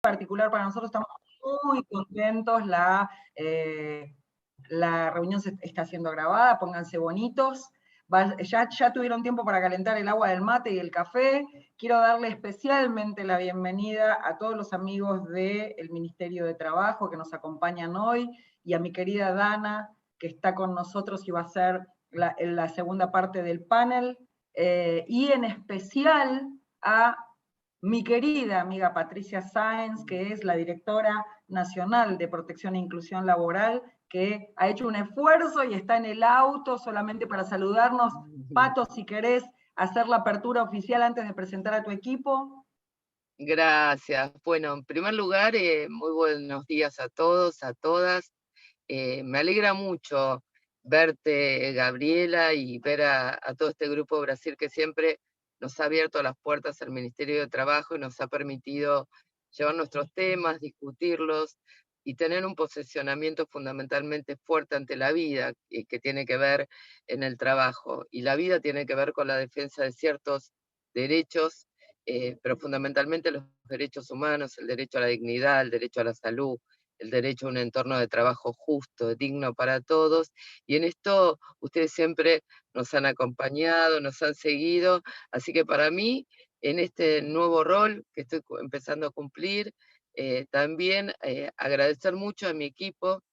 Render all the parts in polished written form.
particular para nosotros, estamos muy contentos, la reunión se está siendo grabada, pónganse bonitos. Ya tuvieron tiempo para calentar el agua del mate y el café. Quiero darle especialmente la bienvenida a todos los amigos del Ministerio de Trabajo que nos acompañan hoy, y a mi querida Dana, que está con nosotros y va a ser la segunda parte del panel, y en especial a mi querida amiga Patricia Sáenz, que es la directora nacional de Protección e Inclusión Laboral, que ha hecho un esfuerzo y está en el auto solamente para saludarnos. Pato, si querés hacer la apertura oficial antes de presentar a tu equipo. Gracias. Bueno, en primer lugar, muy buenos días a todos, a todas. Me alegra mucho verte, Gabriela, y ver a todo este Grupo Brasil que siempre nos ha abierto las puertas al Ministerio de Trabajo y nos ha permitido llevar nuestros temas, discutirlos y tener un posicionamiento fundamentalmente fuerte ante la vida, que tiene que ver en el trabajo. Y la vida tiene que ver con la defensa de ciertos derechos, pero fundamentalmente los derechos humanos, el derecho a la dignidad, el derecho a la salud, el derecho a un entorno de trabajo justo, digno para todos, y en esto ustedes siempre nos han acompañado, nos han seguido, así que para mí, en este nuevo rol que estoy empezando a cumplir, también agradecer mucho a mi equipo,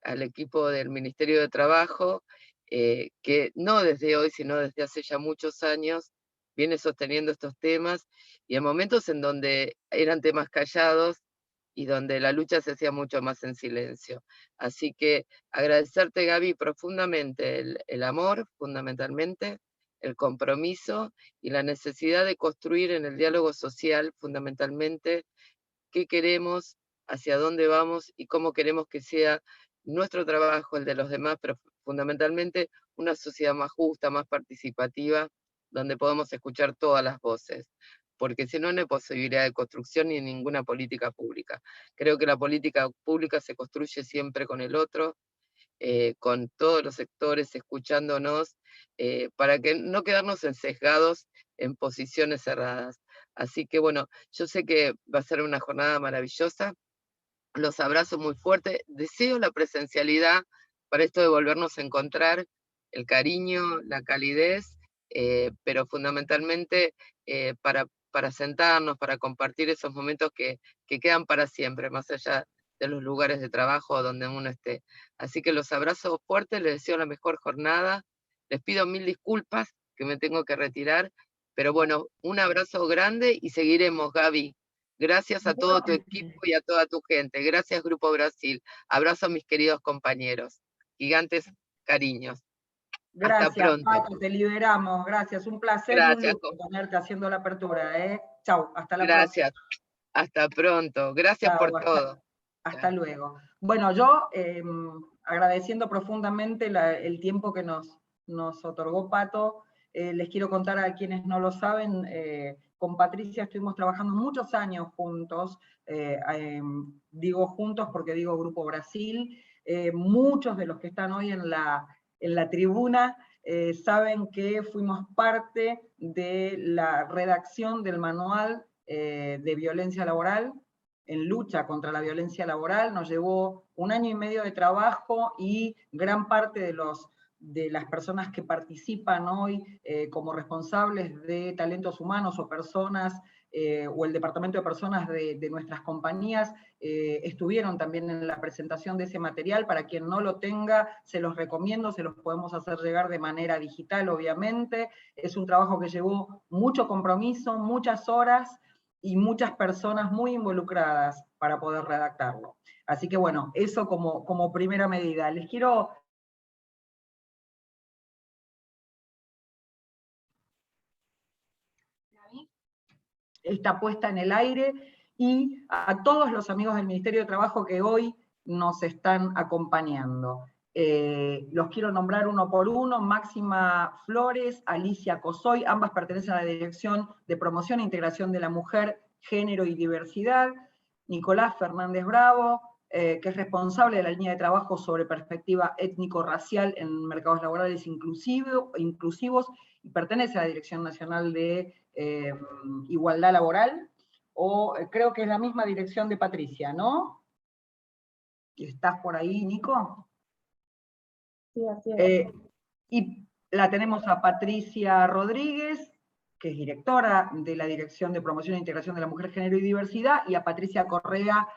al equipo del Ministerio de Trabajo, que no desde hoy, sino desde hace ya muchos años, viene sosteniendo estos temas, y en momentos en donde eran temas callados, y donde la lucha se hacía mucho más en silencio. Así que agradecerte, Gaby, profundamente el amor, fundamentalmente, el compromiso y la necesidad de construir en el diálogo social, fundamentalmente, qué queremos, hacia dónde vamos y cómo queremos que sea nuestro trabajo, el de los demás, pero fundamentalmente una sociedad más justa, más participativa, donde podamos escuchar todas las voces, porque si no, no hay posibilidad de construcción ni ninguna política pública. Creo que la política pública se construye siempre con el otro, con todos los sectores escuchándonos, para que no quedarnos sesgados en posiciones cerradas. Así que bueno, yo sé que va a ser una jornada maravillosa, los abrazo muy fuerte, deseo la presencialidad para esto de volvernos a encontrar, el cariño, la calidez, pero fundamentalmente para sentarnos, para compartir esos momentos que quedan para siempre, más allá de los lugares de trabajo donde uno esté. Así que los abrazo fuertes, les deseo la mejor jornada, les pido 1000 disculpas que me tengo que retirar, pero bueno, un abrazo grande y seguiremos, Gaby. Gracias a todo tu equipo y a toda tu gente. Gracias, Grupo Brasil. Abrazo a mis queridos compañeros. Gigantes cariños. Hasta Gracias, pronto. Pato, te liberamos. Gracias, un placer y un Gracias. lujo tenerte haciendo la apertura. Chau, hasta la próxima. Gracias. Hasta pronto. Gracias por Chau, todo. hasta luego. Bueno, yo agradeciendo profundamente el tiempo que nos otorgó Pato, les quiero contar a quienes no lo saben, con Patricia estuvimos trabajando muchos años juntos, digo juntos porque digo Grupo Brasil, muchos de los que están hoy en la tribuna saben que fuimos parte de la redacción del manual de violencia laboral, en lucha contra la violencia laboral. Nos llevó 1 año y medio de trabajo y gran parte de las personas que participan hoy como responsables de talentos humanos o personas, o el departamento de personas de nuestras compañías, estuvieron también en la presentación de ese material. Para quien no lo tenga, se los recomiendo, se los podemos hacer llegar de manera digital, obviamente. Es un trabajo que llevó mucho compromiso, muchas horas, y muchas personas muy involucradas para poder redactarlo. Así que bueno, eso como primera medida. Les quiero... Está puesta en el aire, y a todos los amigos del Ministerio de Trabajo que hoy nos están acompañando. Los quiero nombrar uno por uno: Máxima Flores, Alicia Cosoy, ambas pertenecen a la Dirección de Promoción e Integración de la Mujer, Género y Diversidad. Nicolás Fernández Bravo, que es responsable de la línea de trabajo sobre perspectiva étnico-racial en mercados laborales inclusivos, y pertenece a la Dirección Nacional de Igualdad Laboral. o creo que es la misma dirección de Patricia, ¿no? ¿Estás por ahí, Nico? Sí, así es. Y la tenemos a Patricia Rodríguez, que es directora de la Dirección de Promoción e Integración de la Mujer, Género y Diversidad, y a Patricia Correa,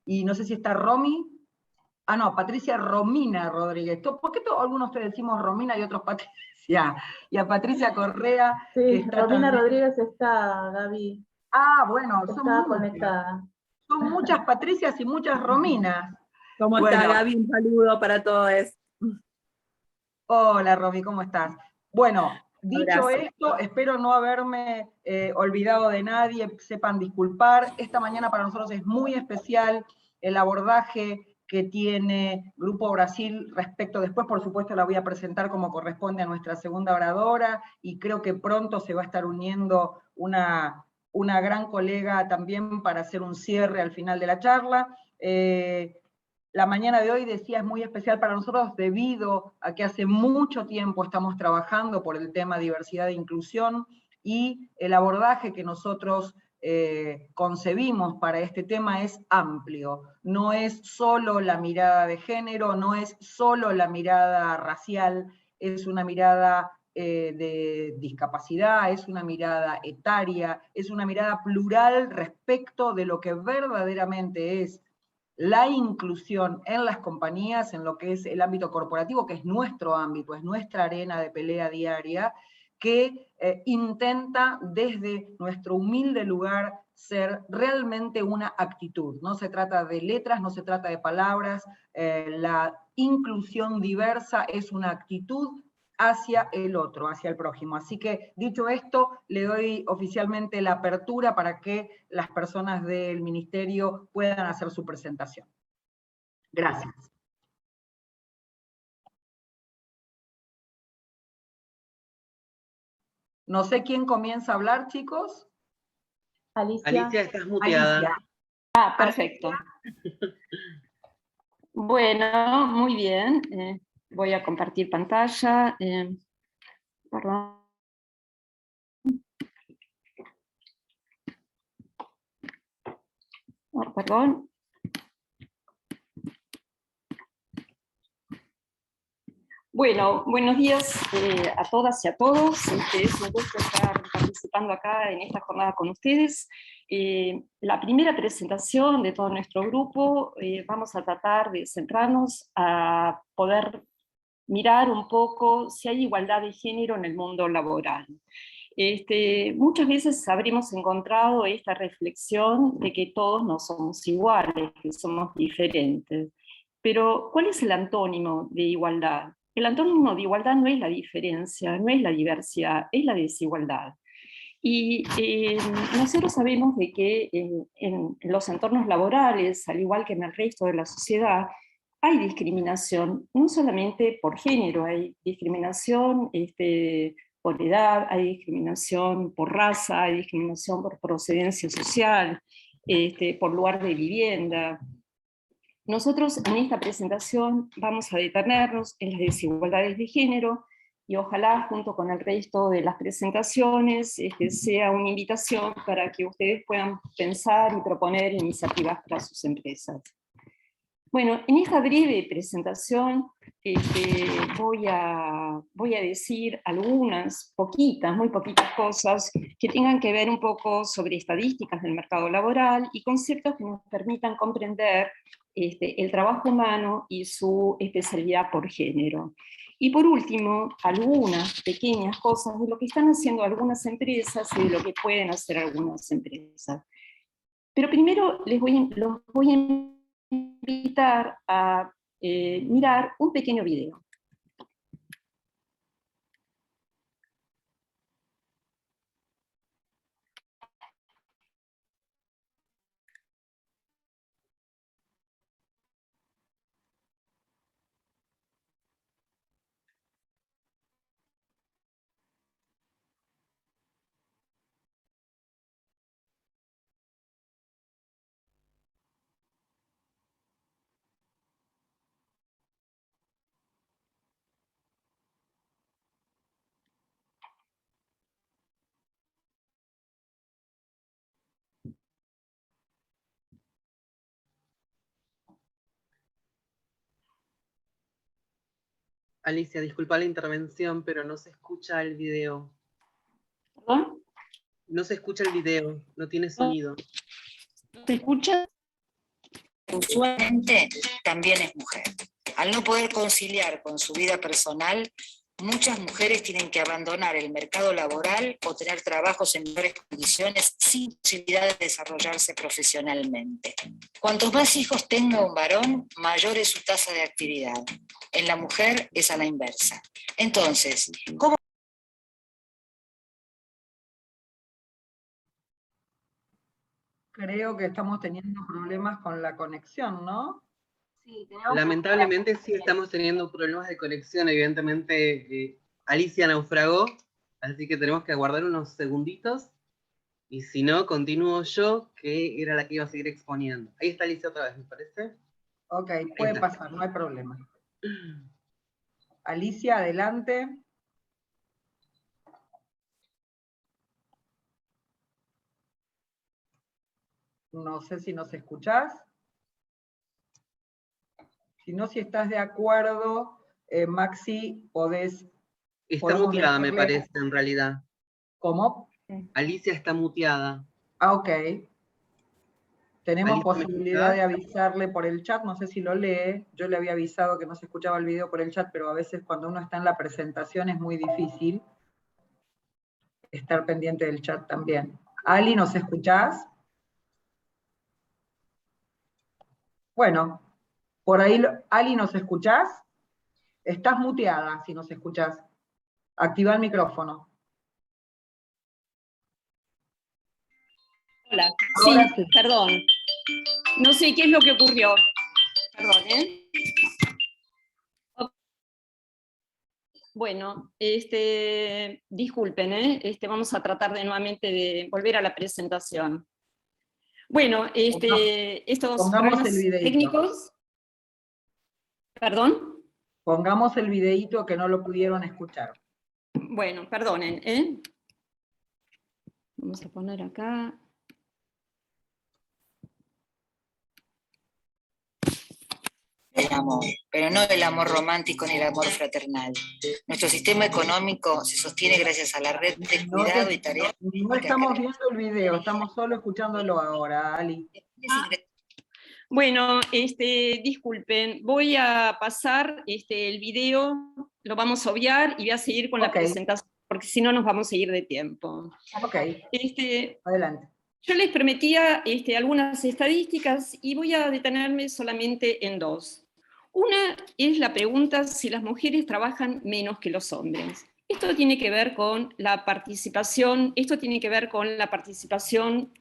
y no sé si está Romy. Ah, no, Patricia Romina Rodríguez. ¿Por qué algunos te decimos Romina y otros Patricia? Y a Patricia Correa, que Sí, está Romina también. Rodríguez está, Gaby, Ah, bueno, está conectada. son muchas Patricias y muchas Rominas. ¿Cómo está, Bueno, Gaby? Un saludo para todos. hola, Romy, ¿cómo estás? Bueno, dicho Abrazo. esto, espero no haberme olvidado de nadie, sepan disculpar. Esta mañana para nosotros es muy especial el abordaje que tiene Grupo Brasil respecto, después por supuesto la voy a presentar como corresponde a nuestra segunda oradora, y creo que pronto se va a estar uniendo una gran colega también para hacer un cierre al final de la charla. La mañana de hoy, decía, es muy especial para nosotros debido a que hace mucho tiempo estamos trabajando por el tema diversidad e inclusión, y el abordaje que nosotros concebimos para este tema es amplio. No es solo la mirada de género, no es solo la mirada racial, es una mirada de discapacidad, es una mirada etaria, es una mirada plural respecto de lo que verdaderamente es la inclusión en las compañías, en lo que es el ámbito corporativo, que es nuestro ámbito, es nuestra arena de pelea diaria, que intenta desde nuestro humilde lugar ser realmente una actitud. No se trata de letras, no se trata de palabras, la inclusión diversa es una actitud hacia el otro, hacia el prójimo. Así que, dicho esto, le doy oficialmente la apertura para que las personas del ministerio puedan hacer su presentación. Gracias. No sé quién comienza a hablar, chicos. Alicia. Alicia, estás muteada. Alicia. Ah, perfecto. Bueno, muy bien. Voy a compartir pantalla. Perdón. Oh, perdón. Bueno, buenos días a todas y a todos. Es un gusto estar participando acá en esta jornada con ustedes. La primera presentación de todo nuestro grupo, vamos a tratar de centrarnos a poder mirar un poco si hay igualdad de género en el mundo laboral. Muchas veces habremos encontrado esta reflexión de que todos no somos iguales, que somos diferentes. Pero, ¿cuál es el antónimo de igualdad? El antónimo de igualdad no es la diferencia, no es la diversidad, es la desigualdad. Y nosotros sabemos de que en los entornos laborales, al igual que en el resto de la sociedad, hay discriminación, no solamente por género, hay discriminación por edad, hay discriminación por raza, hay discriminación por procedencia social, por lugar de vivienda. Nosotros en esta presentación vamos a detenernos en las desigualdades de género, y ojalá junto con el resto de las presentaciones sea una invitación para que ustedes puedan pensar y proponer iniciativas para sus empresas. Bueno, en esta breve presentación voy a decir algunas muy poquitas cosas que tengan que ver un poco sobre estadísticas del mercado laboral y conceptos que nos permitan comprender el trabajo humano y su especialidad por género. Y por último, algunas pequeñas cosas de lo que están haciendo algunas empresas y de lo que pueden hacer algunas empresas. Pero primero los voy a invitar a mirar un pequeño video. Alicia, disculpa la intervención, pero no se escucha el video. ¿Perdón? No se escucha el video, no tiene sonido. ¿Se escucha? Usualmente también es mujer. Al no poder conciliar con su vida personal, muchas mujeres tienen que abandonar el mercado laboral o tener trabajos en mejores condiciones sin posibilidad de desarrollarse profesionalmente. Cuantos más hijos tenga un varón, mayor es su tasa de actividad. En la mujer es a la inversa. Entonces, ¿cómo? Creo que estamos teniendo problemas con la conexión, ¿no? Sí, tenemos Lamentablemente sí estamos teniendo problemas de conexión, evidentemente Alicia naufragó, así que tenemos que aguardar unos segunditos, y si no, continúo yo, que era la que iba a seguir exponiendo. Ahí está Alicia otra vez, me parece. Ok, puede pasar, no hay problema. Alicia, adelante. No sé si nos escuchás. Si no, si estás de acuerdo, Maxi, Está podemos muteada, me decirle- parece, en realidad. ¿Cómo? Alicia está muteada. Ah, ok. Tenemos Alicia, ¿me posibilidad de escuchás? avisarle por el chat, no sé si lo lee. Yo le había avisado que no se escuchaba el video por el chat, pero a veces cuando uno está en la presentación es muy difícil estar pendiente del chat también. Ali, ¿nos escuchás? Bueno, por ahí, Ali, ¿nos escuchás? Estás muteada si nos escuchás. Activa el micrófono. Hola. Ahora Sí, sí. perdón. No sé qué es lo que ocurrió. Perdón, ¿eh? Bueno, disculpen, vamos a tratar de nuevamente de volver a la presentación. Bueno, estos Pongamos problemas el videíto. técnicos. ¿Perdón? Pongamos el videíto que no lo pudieron escuchar. Bueno, perdonen, ¿eh? Vamos a poner acá. El amor, pero no el amor romántico ni el amor fraternal. Nuestro sistema económico se sostiene gracias a la red de cuidado y tareas. No estamos viendo el video, estamos solo escuchándolo ahora, Ali. Bueno, disculpen, voy a pasar el video, lo vamos a obviar y voy a seguir con la presentación, porque si no nos vamos a ir de tiempo. Ok, adelante. Yo les prometía algunas estadísticas y voy a detenerme solamente en dos. Una es la pregunta si las mujeres trabajan menos que los hombres. Esto tiene que ver con la participación,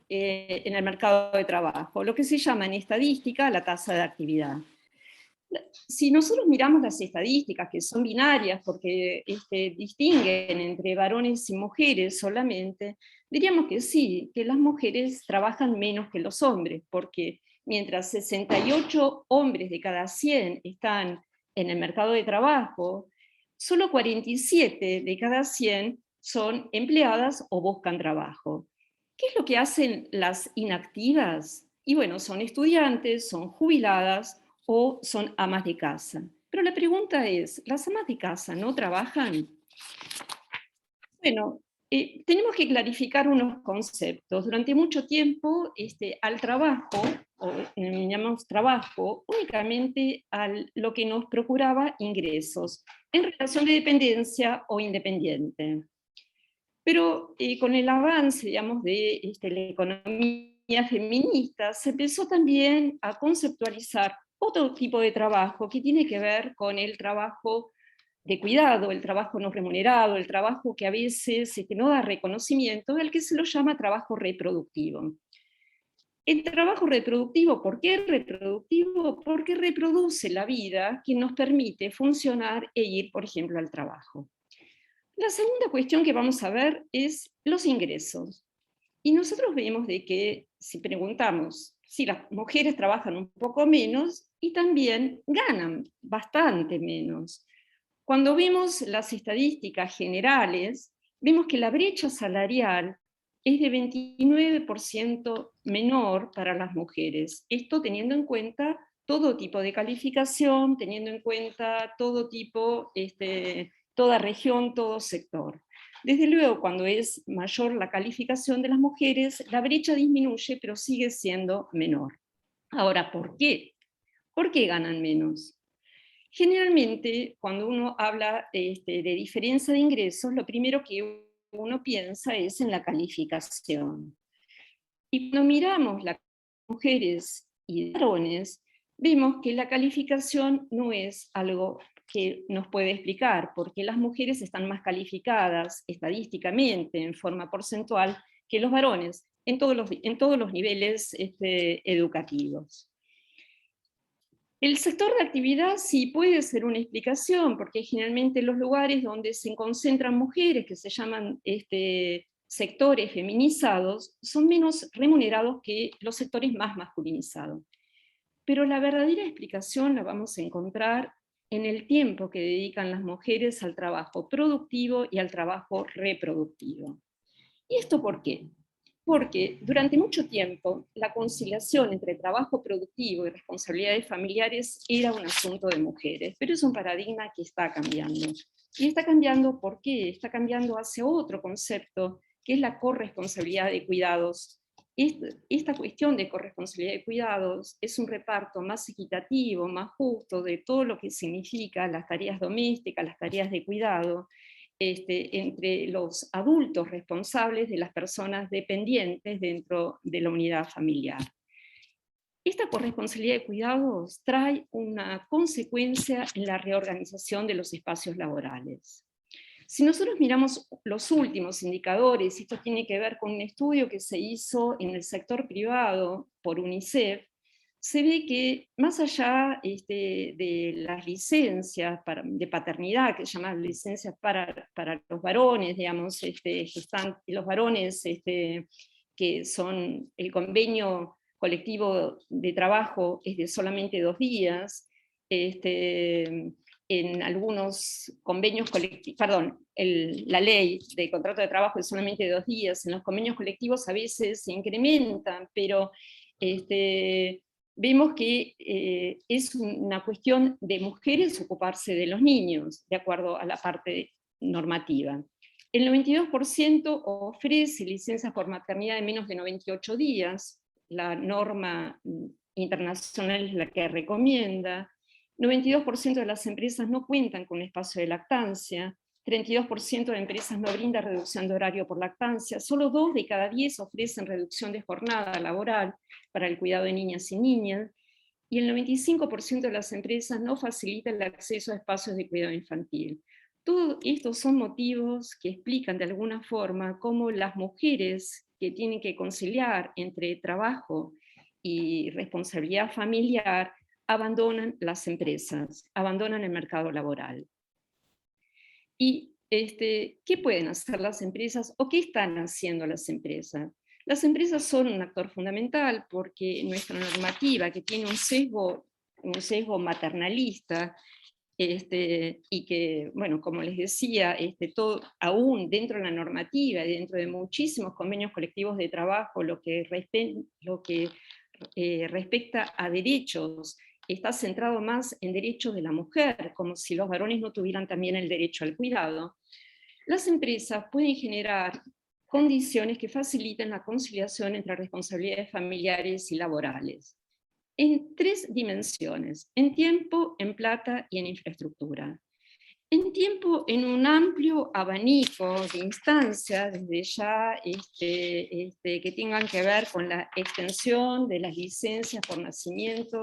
en el mercado de trabajo, lo que se llama en estadística la tasa de actividad. Si nosotros miramos las estadísticas, que son binarias porque distinguen entre varones y mujeres solamente, diríamos que sí, que las mujeres trabajan menos que los hombres, porque mientras 68 hombres de cada 100 están en el mercado de trabajo, solo 47 de cada 100 son empleadas o buscan trabajo. ¿Qué es lo que hacen las inactivas? Y bueno, son estudiantes, son jubiladas o son amas de casa. Pero la pregunta es, ¿las amas de casa no trabajan? Bueno, tenemos que clarificar unos conceptos. Durante mucho tiempo al trabajo, o llamamos trabajo, únicamente a lo que nos procuraba ingresos, en relación de dependencia o independiente. Pero con el avance, digamos, de la economía feminista, se empezó también a conceptualizar otro tipo de trabajo que tiene que ver con el trabajo de cuidado, el trabajo no remunerado, el trabajo que a veces no da reconocimiento, al que se lo llama trabajo reproductivo. El trabajo reproductivo, ¿por qué reproductivo? Porque reproduce la vida que nos permite funcionar e ir, por ejemplo, al trabajo. La segunda cuestión que vamos a ver es los ingresos. Y nosotros vemos de que si preguntamos si las mujeres trabajan un poco menos y también ganan bastante menos. Cuando vemos las estadísticas generales, vemos que la brecha salarial es de 29% menor para las mujeres. Esto teniendo en cuenta todo tipo de calificación, teniendo en cuenta todo tipo, toda región, todo sector. Desde luego, cuando es mayor la calificación de las mujeres, la brecha disminuye, pero sigue siendo menor. Ahora, ¿por qué? ¿Por qué ganan menos? Generalmente, cuando uno habla de diferencia de ingresos, lo primero que uno piensa es en la calificación. Y cuando miramos las mujeres y varones, vemos que la calificación no es algo que nos puede explicar, porque las mujeres están más calificadas estadísticamente, en forma porcentual, que los varones, en todos los niveles educativos. El sector de actividad sí puede ser una explicación, porque generalmente los lugares donde se concentran mujeres, que se llaman sectores feminizados, son menos remunerados que los sectores más masculinizados. Pero la verdadera explicación la vamos a encontrar en el tiempo que dedican las mujeres al trabajo productivo y al trabajo reproductivo. ¿Y esto por qué? Porque durante mucho tiempo la conciliación entre trabajo productivo y responsabilidades familiares era un asunto de mujeres, pero es un paradigma que está cambiando. Y está cambiando, ¿por qué? Está cambiando hacia otro concepto, que es la corresponsabilidad de cuidados. Esta cuestión de corresponsabilidad de cuidados es un reparto más equitativo, más justo de todo lo que significa las tareas domésticas, las tareas de cuidado, entre los adultos responsables de las personas dependientes dentro de la unidad familiar. Esta corresponsabilidad de cuidados trae una consecuencia en la reorganización de los espacios laborales. Si nosotros miramos los últimos indicadores, esto tiene que ver con un estudio que se hizo en el sector privado por UNICEF, se ve que más allá de las licencias de paternidad, que se llaman licencias para los varones, digamos, los varones que son el convenio colectivo de trabajo es de solamente 2 días, en algunos convenios colectivos, la ley de contrato de trabajo es solamente 2 días, en los convenios colectivos a veces se incrementan, pero vemos que es una cuestión de mujeres ocuparse de los niños, de acuerdo a la parte normativa. El 92% ofrece licencias por maternidad de menos de 98 días, la norma internacional es la que recomienda. 92% de las empresas no cuentan con un espacio de lactancia, 32% de empresas no brindan reducción de horario por lactancia, solo 2 de cada 10 ofrecen reducción de jornada laboral para el cuidado de niñas y niñas, y el 95% de las empresas no facilitan el acceso a espacios de cuidado infantil. Todos estos son motivos que explican de alguna forma cómo las mujeres que tienen que conciliar entre trabajo y responsabilidad familiar abandonan las empresas, abandonan el mercado laboral. ¿Y qué pueden hacer las empresas o qué están haciendo las empresas? Las empresas son un actor fundamental porque nuestra normativa, que tiene un sesgo maternalista, y que, bueno, como les decía, todo, aún dentro de la normativa y dentro de muchísimos convenios colectivos de trabajo, lo que respecta a derechos, está centrado más en derechos de la mujer, como si los varones no tuvieran también el derecho al cuidado. Las empresas pueden generar condiciones que faciliten la conciliación entre responsabilidades familiares y laborales, en 3 dimensiones: en tiempo, en plata y en infraestructura. En tiempo, en un amplio abanico de instancias, desde ya que tengan que ver con la extensión de las licencias por nacimiento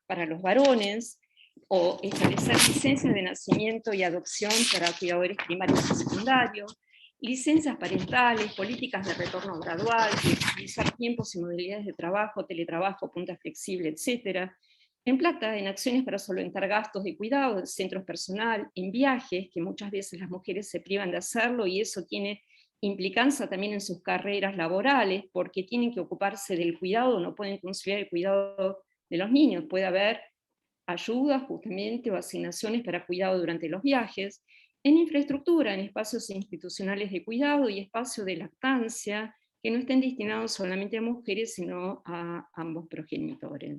para los varones, o establecer licencias de nacimiento y adopción para cuidadores primarios y secundarios, licencias parentales, políticas de retorno gradual, utilizar tiempos y modalidades de trabajo, teletrabajo, punta flexible, etc. En plata, en acciones para solventar gastos de cuidado, en centros personal, en viajes, que muchas veces las mujeres se privan de hacerlo, y eso tiene implicancia también en sus carreras laborales, porque tienen que ocuparse del cuidado, no pueden conciliar el cuidado de los niños, puede haber ayuda justamente o asignaciones para cuidado durante los viajes, en infraestructura, en espacios institucionales de cuidado y espacios de lactancia, que no estén destinados solamente a mujeres, sino a ambos progenitores.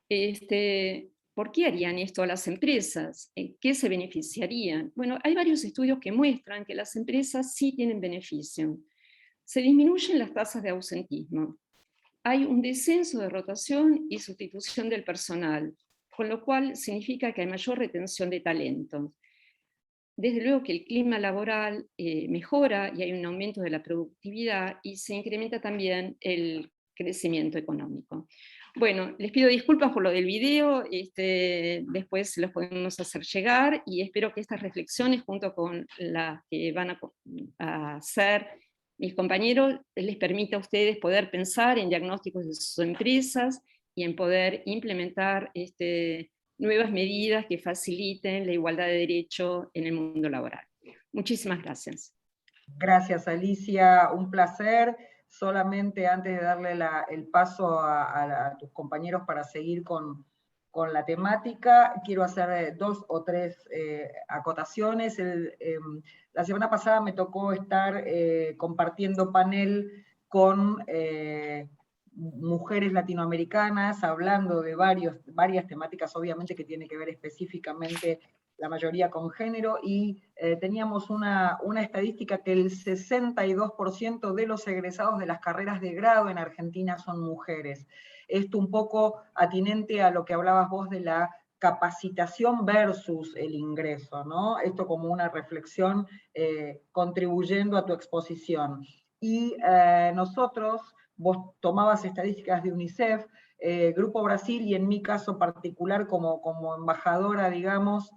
¿Por qué harían esto las empresas? ¿En qué se beneficiarían? Bueno, hay varios estudios que muestran que las empresas sí tienen beneficio. Se disminuyen las tasas de ausentismo. Hay un descenso de rotación y sustitución del personal, con lo cual significa que hay mayor retención de talento. Desde luego que el clima laboral mejora y hay un aumento de la productividad y se incrementa también el crecimiento económico. Bueno, les pido disculpas por lo del video, después los podemos hacer llegar y espero que estas reflexiones, junto con las que van a hacer mis compañeros, les permita a ustedes poder pensar en diagnósticos de sus empresas y en poder implementar nuevas medidas que faciliten la igualdad de derecho en el mundo laboral. Muchísimas gracias. Gracias, Alicia, un placer. Solamente antes de darle el paso a tus compañeros para seguir con la temática, quiero hacer 2 o 3 acotaciones. La semana pasada me tocó estar compartiendo panel con mujeres latinoamericanas, hablando de varias temáticas, obviamente que tiene que ver específicamente la mayoría con género, y teníamos una estadística que el 62% de los egresados de las carreras de grado en Argentina son mujeres. Esto un poco atinente a lo que hablabas vos de la capacitación versus el ingreso, ¿no? Esto como una reflexión contribuyendo a tu exposición. Y nosotros, vos tomabas estadísticas de UNICEF, Grupo Brasil, y en mi caso particular como embajadora, digamos,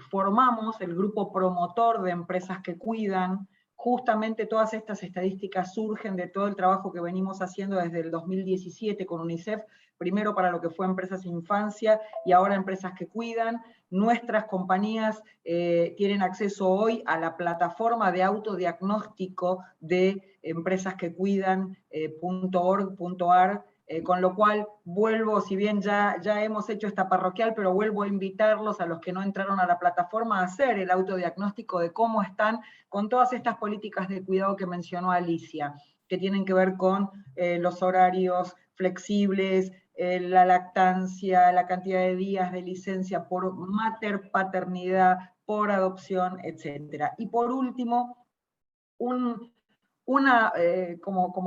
formamos el grupo promotor de empresas que cuidan. Justamente todas estas estadísticas surgen de todo el trabajo que venimos haciendo desde el 2017 con UNICEF, primero para lo que fue Empresas Infancia y ahora Empresas que Cuidan. Nuestras compañías tienen acceso hoy a la plataforma de autodiagnóstico de Empresas que Cuidan.org.ar, con lo cual vuelvo, si bien ya hemos hecho esta parroquial, pero vuelvo a invitarlos a los que no entraron a la plataforma a hacer el autodiagnóstico de cómo están con todas estas políticas de cuidado que mencionó Alicia, que tienen que ver con los horarios flexibles, la lactancia, la cantidad de días de licencia por paternidad, por adopción, etc. Y por último, como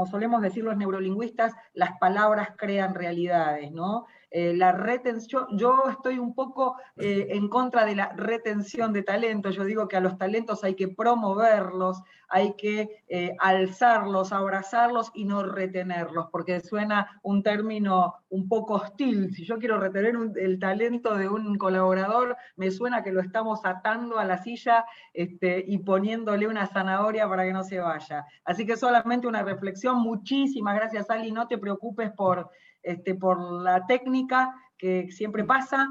solemos decir los neurolingüistas, las palabras crean realidades, ¿no? La retención, yo estoy un poco en contra de la retención de talento. Yo digo que a los talentos hay que promoverlos, hay que alzarlos, abrazarlos y no retenerlos, porque suena un término un poco hostil. Si yo quiero retener el talento de un colaborador, me suena que lo estamos atando a la silla y poniéndole una zanahoria para que no se vaya. Así que solamente una reflexión. Muchísimas gracias, Ali, no te preocupes por la técnica que siempre pasa.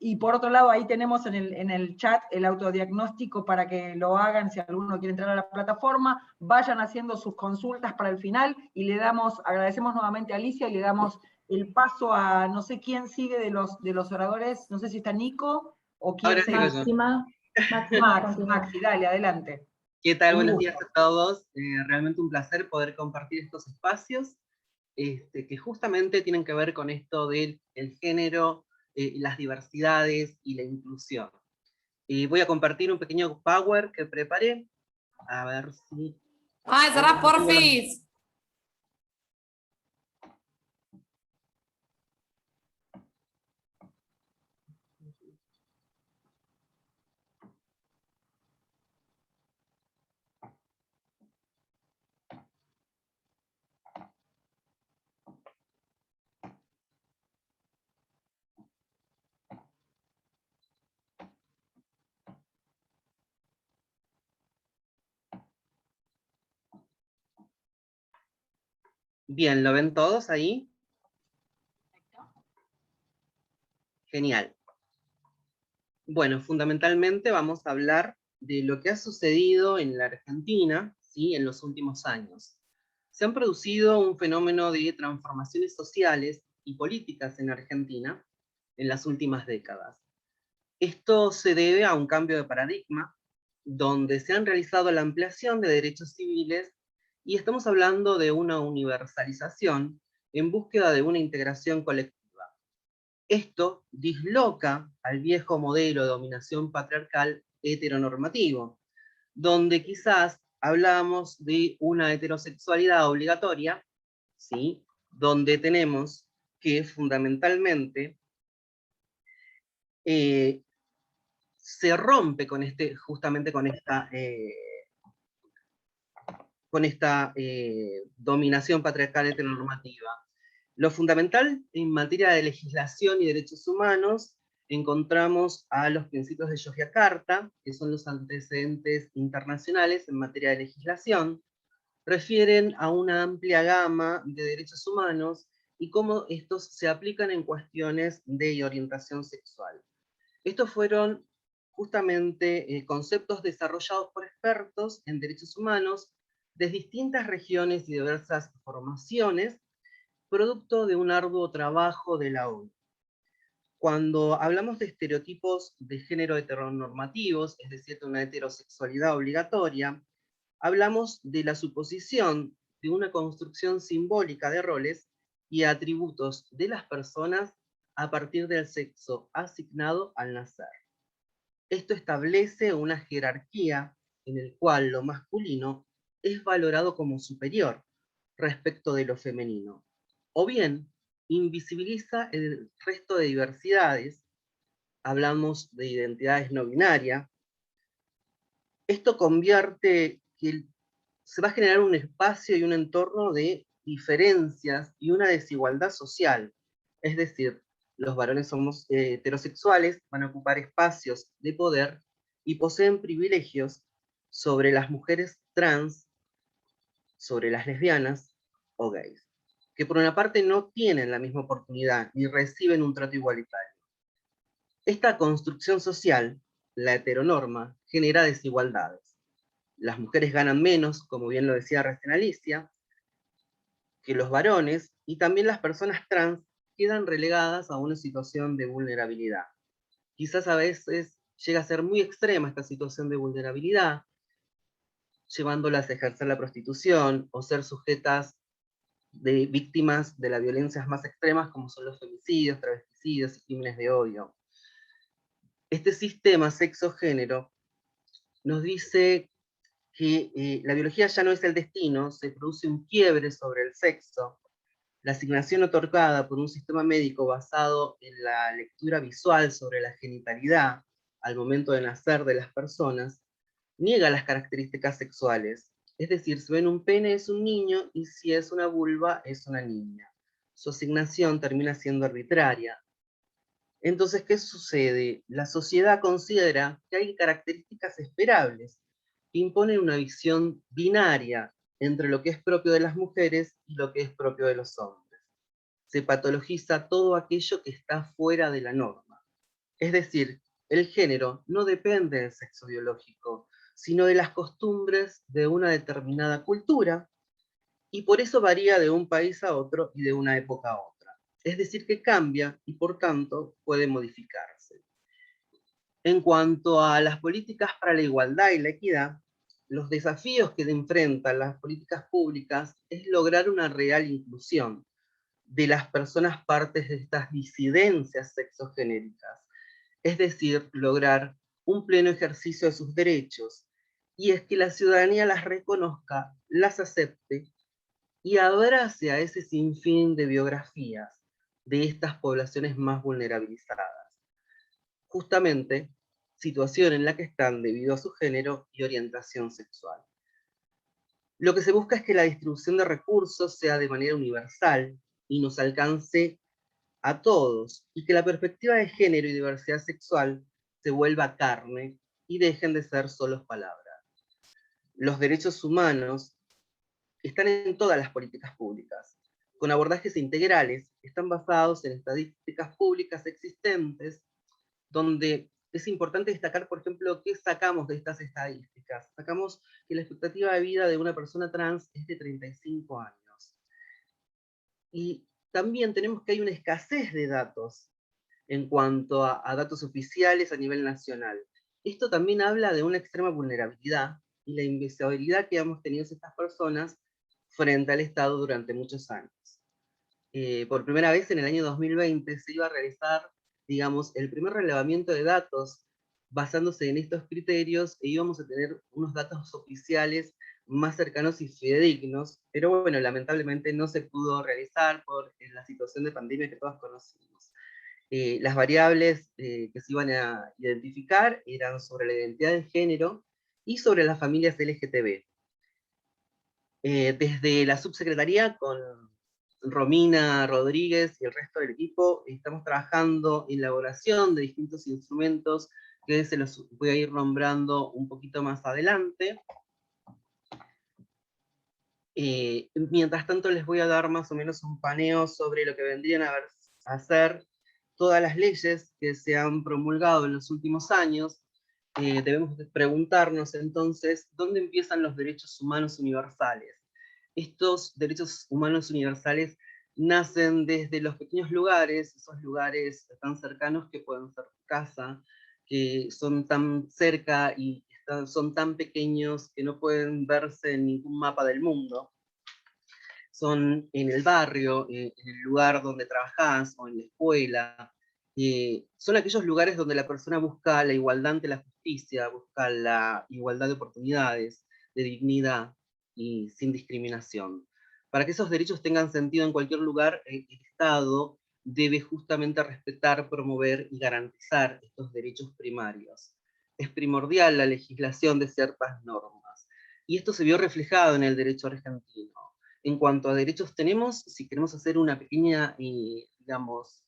Y por otro lado, ahí tenemos en el chat el autodiagnóstico para que lo hagan si alguno quiere entrar a la plataforma, vayan haciendo sus consultas para el final y agradecemos nuevamente a Alicia y le damos el paso a no sé quién sigue de los oradores, no sé si está Nico o quién sigue. Maxi, dale, adelante. ¿Qué tal? Buenos días a todos. Realmente un placer poder compartir estos espacios que justamente tienen que ver con esto del género, las diversidades y la inclusión. Voy a compartir un pequeño power que preparé. A ver si... ¡Ay, será porfis! Bien, ¿lo ven todos ahí? Genial. Bueno, fundamentalmente vamos a hablar de lo que ha sucedido en la Argentina, ¿sí?, en los últimos años. Se han producido un fenómeno de transformaciones sociales y políticas en Argentina en las últimas décadas. Esto se debe a un cambio de paradigma, donde se han realizado la ampliación de derechos civiles y estamos hablando de una universalización en búsqueda de una integración colectiva. Esto disloca al viejo modelo de dominación patriarcal heteronormativo, donde quizás hablamos de una heterosexualidad obligatoria, ¿sí? Donde tenemos que fundamentalmente se rompe con justamente con esta dominación patriarcal heteronormativa. Lo fundamental en materia de legislación y derechos humanos, encontramos a los principios de Yogyakarta, que son los antecedentes internacionales en materia de legislación, refieren a una amplia gama de derechos humanos y cómo estos se aplican en cuestiones de orientación sexual. Estos fueron justamente conceptos desarrollados por expertos en derechos humanos de distintas regiones y diversas formaciones, producto de un arduo trabajo de la ONU. Cuando hablamos de estereotipos de género heteronormativos, es decir, de una heterosexualidad obligatoria, hablamos de la suposición de una construcción simbólica de roles y atributos de las personas a partir del sexo asignado al nacer. Esto establece una jerarquía en el cual lo masculino es valorado como superior respecto de lo femenino, o bien invisibiliza el resto de diversidades, hablamos de identidades no binarias. Esto convierte que se va a generar un espacio y un entorno de diferencias y una desigualdad social. Es decir, los varones somos heterosexuales, van a ocupar espacios de poder y poseen privilegios sobre las mujeres trans, sobre las lesbianas o gays, que por una parte no tienen la misma oportunidad ni reciben un trato igualitario. Esta construcción social, la heteronorma, genera desigualdades. Las mujeres ganan menos, como bien lo decía recién Alicia, que los varones, y también las personas trans quedan relegadas a una situación de vulnerabilidad. Quizás a veces llega a ser muy extrema esta situación de vulnerabilidad, llevándolas a ejercer la prostitución o ser sujetas de víctimas de las violencias más extremas, como son los femicidios, travesticidios y crímenes de odio. Este sistema sexo-género nos dice que la biología ya no es el destino, se produce un quiebre sobre el sexo. La asignación otorgada por un sistema médico basado en la lectura visual sobre la genitalidad al momento de nacer de las personas, niega las características sexuales. Es decir, si ven un pene es un niño y si es una vulva es una niña. Su asignación termina siendo arbitraria. Entonces, ¿qué sucede? La sociedad considera que hay características esperables que imponen una visión binaria entre lo que es propio de las mujeres y lo que es propio de los hombres. Se patologiza todo aquello que está fuera de la norma. Es decir, el género no depende del sexo biológico, sino de las costumbres de una determinada cultura, y por eso varía de un país a otro y de una época a otra. Es decir, que cambia y por tanto puede modificarse. En cuanto a las políticas para la igualdad y la equidad, los desafíos que enfrentan las políticas públicas es lograr una real inclusión de las personas partes de estas disidencias sexogenéricas, es decir, lograr un pleno ejercicio de sus derechos, y es que la ciudadanía las reconozca, las acepte y abrace a ese sinfín de biografías de estas poblaciones más vulnerabilizadas. Justamente, situación en la que están debido a su género y orientación sexual. Lo que se busca es que la distribución de recursos sea de manera universal y nos alcance a todos, y que la perspectiva de género y diversidad sexual se vuelva carne y dejen de ser solo palabras. Los derechos humanos están en todas las políticas públicas, con abordajes integrales, están basados en estadísticas públicas existentes, donde es importante destacar, por ejemplo, qué sacamos de estas estadísticas. Sacamos que la expectativa de vida de una persona trans es de 35 años. Y también tenemos que hay una escasez de datos en cuanto a datos oficiales a nivel nacional. Esto también habla de una extrema vulnerabilidad y la invisibilidad que hemos tenido estas personas frente al Estado durante muchos años. por primera vez en el año 2020 se iba a realizar, digamos, el primer relevamiento de datos basándose en estos criterios, e íbamos a tener unos datos oficiales más cercanos y fidedignos, pero bueno, lamentablemente no se pudo realizar por la situación de pandemia que todos conocimos. Las variables que se iban a identificar eran sobre la identidad de género y sobre las familias LGTB. Desde la subsecretaría, con Romina Rodríguez y el resto del equipo, estamos trabajando en la elaboración de distintos instrumentos que se los voy a ir nombrando un poquito más adelante. Mientras tanto les voy a dar más o menos un paneo sobre lo que vendrían a ser todas las leyes que se han promulgado en los últimos años. Debemos preguntarnos entonces, ¿dónde empiezan los derechos humanos universales? Estos derechos humanos universales nacen desde los pequeños lugares, esos lugares tan cercanos que pueden ser casa, que son tan cerca y son tan pequeños que no pueden verse en ningún mapa del mundo. Son en el barrio, en el lugar donde trabajás, o en la escuela. Son aquellos lugares donde la persona busca la igualdad ante la justicia, busca la igualdad de oportunidades, de dignidad y sin discriminación. Para que esos derechos tengan sentido en cualquier lugar, el Estado debe justamente respetar, promover y garantizar estos derechos primarios. Es primordial la legislación de ciertas normas, y esto se vio reflejado en el derecho argentino. En cuanto a derechos tenemos, si queremos hacer una pequeña, digamos,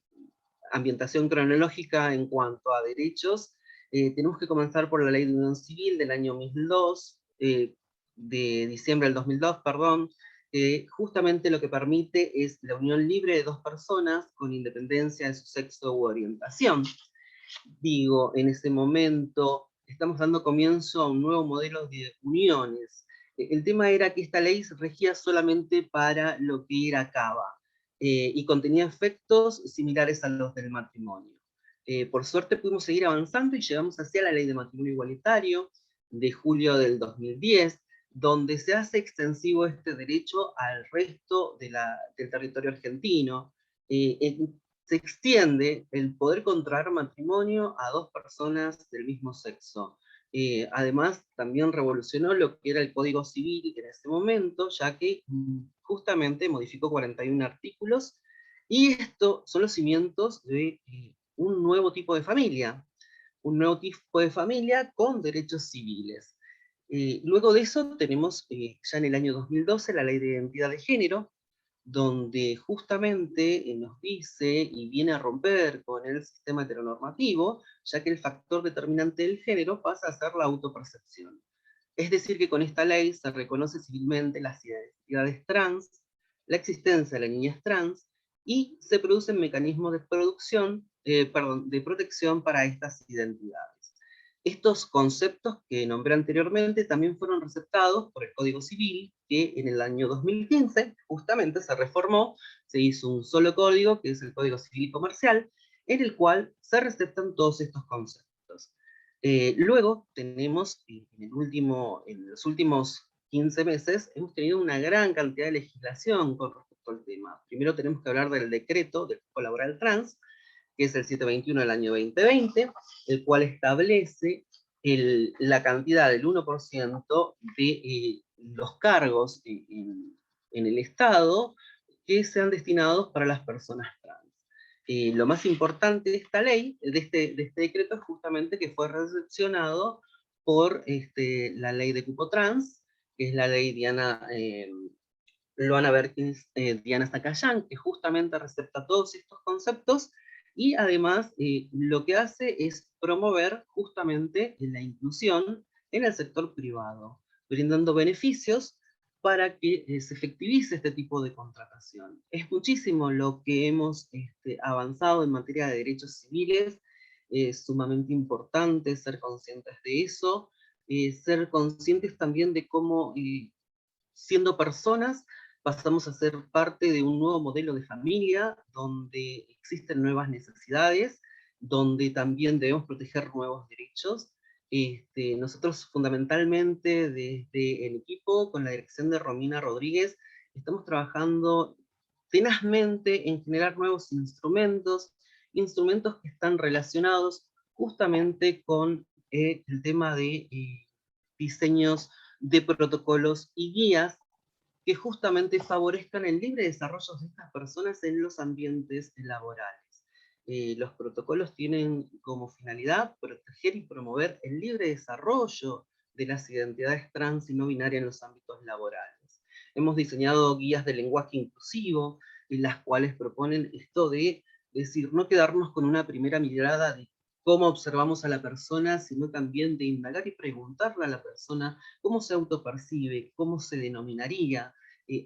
ambientación cronológica en cuanto a derechos, tenemos que comenzar por la Ley de Unión Civil del año 2002, de diciembre del 2002, perdón, justamente lo que permite es la unión libre de dos personas con independencia de su sexo u orientación. Digo, en ese momento estamos dando comienzo a un nuevo modelo de uniones. El tema era que esta ley se regía solamente para lo que era cava, y contenía efectos similares a los del matrimonio. Por suerte pudimos seguir avanzando y llegamos hacia la Ley de Matrimonio Igualitario de julio del 2010, donde se hace extensivo este derecho al resto del territorio argentino. Se extiende el poder contraer matrimonio a dos personas del mismo sexo. Además, también revolucionó lo que era el Código Civil en ese momento, ya que justamente modificó 41 artículos, y estos son los cimientos de un nuevo tipo de familia, con derechos civiles. Luego de eso tenemos ya en el año 2012 la Ley de Identidad de Género, donde justamente nos dice y viene a romper con el sistema heteronormativo, ya que el factor determinante del género pasa a ser la autopercepción. Es decir, que con esta ley se reconoce civilmente las identidades trans, la existencia de la niñez trans, y se producen mecanismos de de protección para estas identidades. Estos conceptos que nombré anteriormente también fueron receptados por el Código Civil, que en el año 2015 justamente se reformó, se hizo un solo código, que es el Código Civil Comercial, en el cual se receptan todos estos conceptos. Luego tenemos, en los últimos 15 meses, hemos tenido una gran cantidad de legislación con respecto al tema. Primero tenemos que hablar del decreto del cupo laboral trans, que es el 721 del año 2020, el cual establece la cantidad del 1% de los cargos en el Estado que sean destinados para las personas trans. Lo más importante de esta ley, de este decreto, es justamente que fue recepcionado por la ley de cupo trans, que es la ley Luana Berkins, Diana Zacayán, que justamente recepta todos estos conceptos, y además lo que hace es promover justamente la inclusión en el sector privado, brindando beneficios para que se efectivice este tipo de contratación. Es muchísimo lo que hemos avanzado en materia de derechos civiles, es sumamente importante ser conscientes de eso, ser conscientes también de cómo, siendo personas, pasamos a ser parte de un nuevo modelo de familia, donde existen nuevas necesidades, donde también debemos proteger nuevos derechos. Nosotros fundamentalmente desde el equipo, con la dirección de Romina Rodríguez, estamos trabajando tenazmente en generar nuevos instrumentos que están relacionados justamente con el tema de diseños de protocolos y guías que justamente favorezcan el libre desarrollo de estas personas en los ambientes laborales. Los protocolos tienen como finalidad proteger y promover el libre desarrollo de las identidades trans y no binarias en los ámbitos laborales. Hemos diseñado guías de lenguaje inclusivo, en las cuales proponen esto de decir, no quedarnos con una primera mirada de cómo observamos a la persona, sino también de indagar y preguntarle a la persona cómo se autopercibe, cómo se denominaría,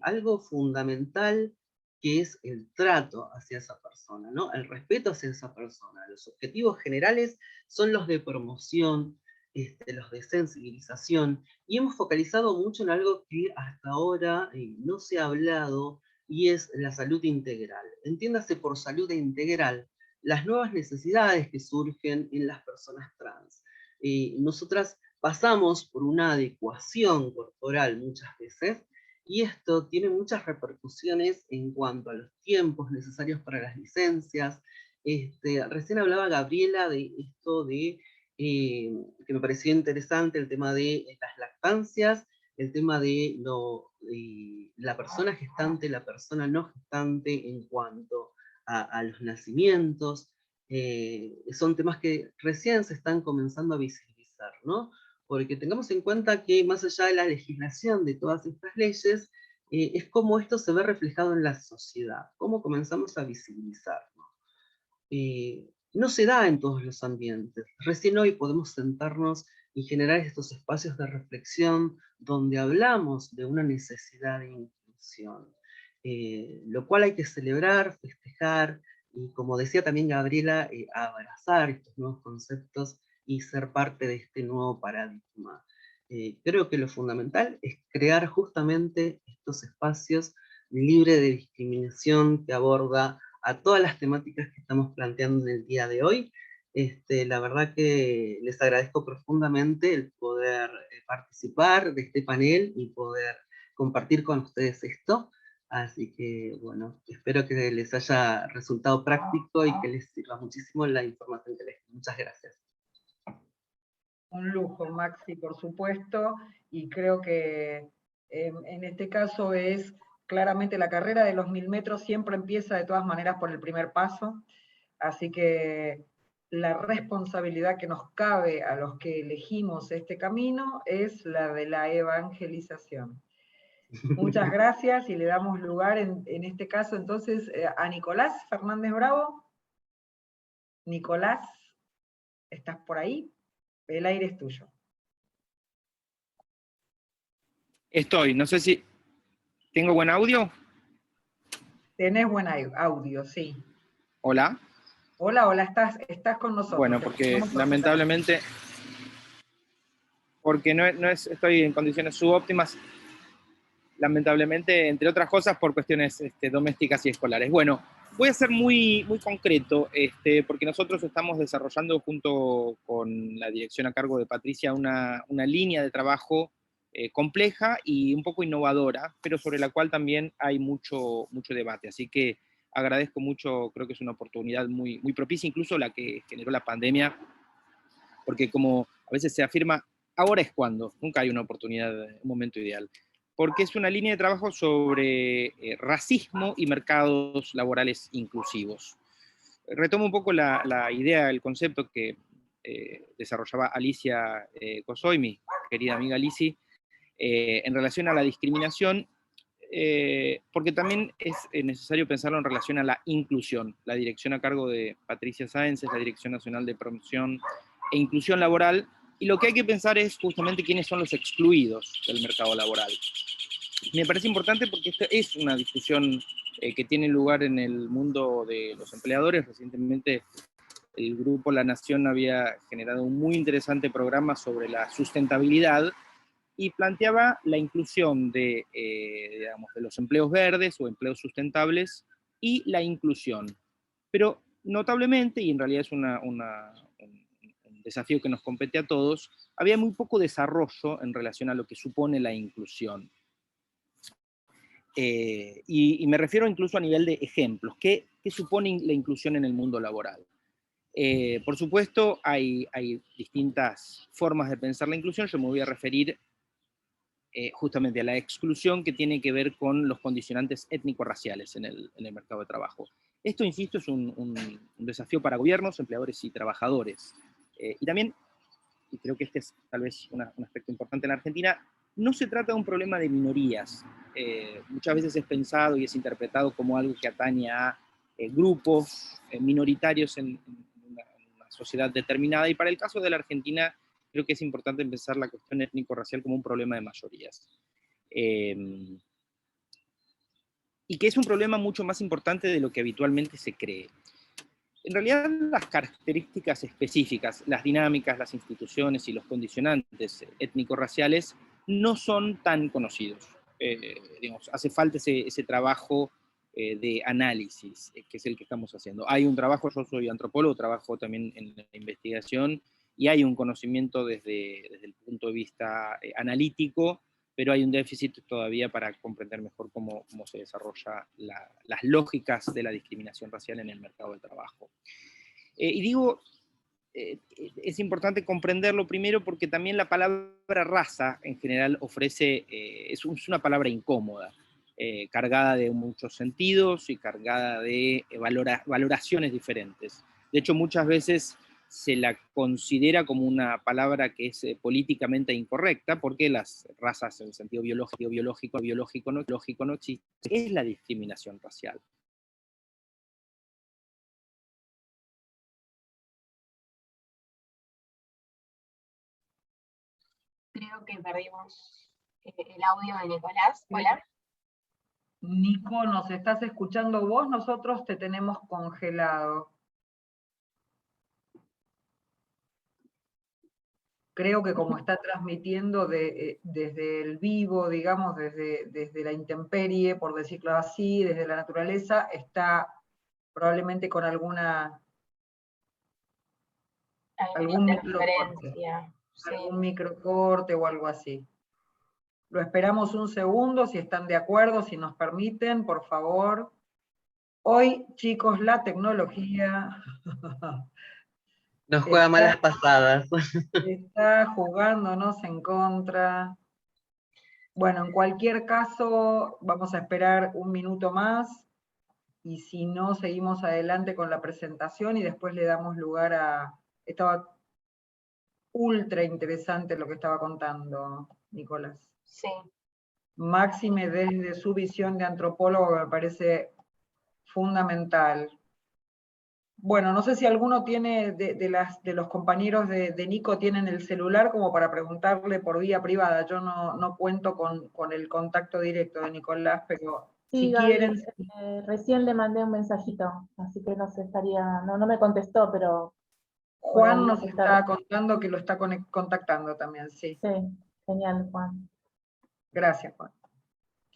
algo fundamental que es el trato hacia esa persona, ¿no? El respeto hacia esa persona. Los objetivos generales son los de promoción, los de sensibilización, y hemos focalizado mucho en algo que hasta ahora no se ha hablado, y es la salud integral. Entiéndase por salud integral las nuevas necesidades que surgen en las personas trans. Nosotras pasamos por una adecuación corporal muchas veces, y esto tiene muchas repercusiones en cuanto a los tiempos necesarios para las licencias. Recién hablaba Gabriela de esto de, que me pareció interesante, el tema de las lactancias, el tema de la persona gestante, la persona no gestante en cuanto a los nacimientos. Son temas que recién se están comenzando a visibilizar, ¿no? Porque tengamos en cuenta que más allá de la legislación de todas estas leyes, es cómo esto se ve reflejado en la sociedad, cómo comenzamos a visibilizarlo. No se da en todos los ambientes. Recién hoy podemos sentarnos y generar estos espacios de reflexión donde hablamos de una necesidad de inclusión, lo cual hay que celebrar, festejar, y como decía también Gabriela, abrazar estos nuevos conceptos y ser parte de este nuevo paradigma. Creo que lo fundamental es crear justamente estos espacios libres de discriminación que aborda a todas las temáticas que estamos planteando en el día de hoy. La verdad que les agradezco profundamente el poder participar de este panel y poder compartir con ustedes esto. Así que, bueno, espero que les haya resultado práctico y que les sirva muchísimo la información que les doy. Muchas gracias. Un lujo, Maxi, por supuesto, y creo que en este caso es claramente la carrera de los 1000 metros siempre empieza de todas maneras por el primer paso, así que la responsabilidad que nos cabe a los que elegimos este camino es la de la evangelización. Muchas gracias y le damos lugar en este caso entonces a Nicolás Fernández Bravo. Nicolás, ¿estás por ahí? El aire es tuyo. Estoy, no sé si... ¿Tengo buen audio? Tenés buen audio, sí. Hola. Hola, hola, estás con nosotros. Bueno, porque lamentablemente... Porque estoy en condiciones subóptimas, lamentablemente, entre otras cosas, por cuestiones domésticas y escolares. Bueno, voy a ser muy, muy concreto, porque nosotros estamos desarrollando junto con la dirección a cargo de Patricia una línea de trabajo compleja y un poco innovadora, pero sobre la cual también hay mucho debate. Así que agradezco mucho, creo que es una oportunidad muy, muy propicia, incluso la que generó la pandemia, porque como a veces se afirma, ahora es cuando, nunca hay una oportunidad, un momento ideal. Porque es una línea de trabajo sobre racismo y mercados laborales inclusivos. Retomo un poco la idea, el concepto que desarrollaba Alicia Cosoy, mi querida amiga Alici, en relación a la discriminación, porque también es necesario pensarlo en relación a la inclusión. La dirección a cargo de Patricia Sáenz es la Dirección Nacional de Promoción e Inclusión Laboral, y lo que hay que pensar es justamente quiénes son los excluidos del mercado laboral. Me parece importante porque esta es una discusión que tiene lugar en el mundo de los empleadores. Recientemente el Grupo La Nación había generado un muy interesante programa sobre la sustentabilidad y planteaba la inclusión de, digamos, de los empleos verdes o empleos sustentables y la inclusión. Pero notablemente, y en realidad es un desafío que nos compete a todos, había muy poco desarrollo en relación a lo que supone la inclusión. Y me refiero incluso a nivel de ejemplos. ¿Qué supone la inclusión en el mundo laboral? Por supuesto, hay distintas formas de pensar la inclusión. Yo me voy a referir justamente a la exclusión, que tiene que ver con los condicionantes étnico-raciales en el mercado de trabajo. Esto, insisto, es un desafío para gobiernos, empleadores y trabajadores. Y también, y creo que este es tal vez un aspecto importante en la Argentina, no se trata de un problema de minorías. Muchas veces es pensado y es interpretado como algo que atañe a grupos minoritarios en una sociedad determinada, y para el caso de la Argentina creo que es importante pensar la cuestión étnico-racial como un problema de mayorías. Y que es un problema mucho más importante de lo que habitualmente se cree. En realidad, las características específicas, las dinámicas, las instituciones y los condicionantes étnico-raciales no son tan conocidos. Digamos, hace falta ese trabajo de análisis, que es el que estamos haciendo. Hay un trabajo, yo soy antropólogo, trabajo también en la investigación, y hay un conocimiento desde el punto de vista analítico, pero hay un déficit todavía para comprender mejor cómo se desarrollan las lógicas de la discriminación racial en el mercado del trabajo. Y digo, es importante comprenderlo primero porque también la palabra raza en general ofrece, es una palabra incómoda, cargada de muchos sentidos y cargada de valoraciones diferentes. De hecho, muchas veces se la considera como una palabra que es políticamente incorrecta, porque las razas en el sentido biológico no existe. ¿Qué es la discriminación racial? Creo que perdimos el audio de Nicolás. Hola. Nico, ¿nos estás escuchando vos? Nosotros te tenemos congelado. Creo que como está transmitiendo desde el vivo, digamos, desde la intemperie, por decirlo así, desde la naturaleza, está probablemente con algún microcorte, algún microcorte o algo así. Lo esperamos un segundo, si están de acuerdo, si nos permiten, por favor. Hoy, chicos, la tecnología nos juega malas pasadas. Está jugándonos en contra. Bueno, en cualquier caso, vamos a esperar un minuto más, y si no, seguimos adelante con la presentación y después le damos lugar a... Estaba ultra interesante lo que estaba contando Nicolás. Sí. Máxime desde su visión de antropólogo, me parece fundamental. Bueno, no sé si alguno tiene, de los compañeros de Nico, tienen el celular como para preguntarle por vía privada. Yo no cuento con el contacto directo de Nicolás, pero sí, si Gaby, quieren... recién le mandé un mensajito, así que no me contestó, pero... Juan nos está contando que lo está contactando también, sí. Sí, genial, Juan. Gracias, Juan.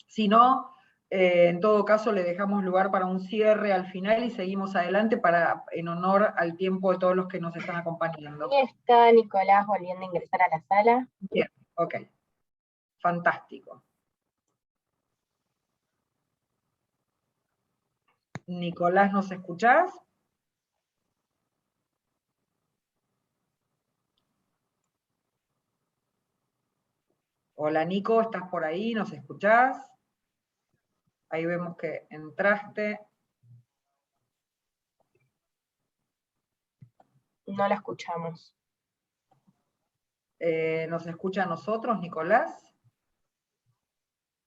Si no, en todo caso le dejamos lugar para un cierre al final y seguimos adelante en honor al tiempo de todos los que nos están acompañando. Ahí está Nicolás volviendo a ingresar a la sala. Bien, ok. Fantástico. Nicolás, ¿nos escuchás? Hola Nico, ¿estás por ahí? ¿Nos escuchás? Ahí vemos que entraste. No la escuchamos. ¿Nos escucha a nosotros, Nicolás?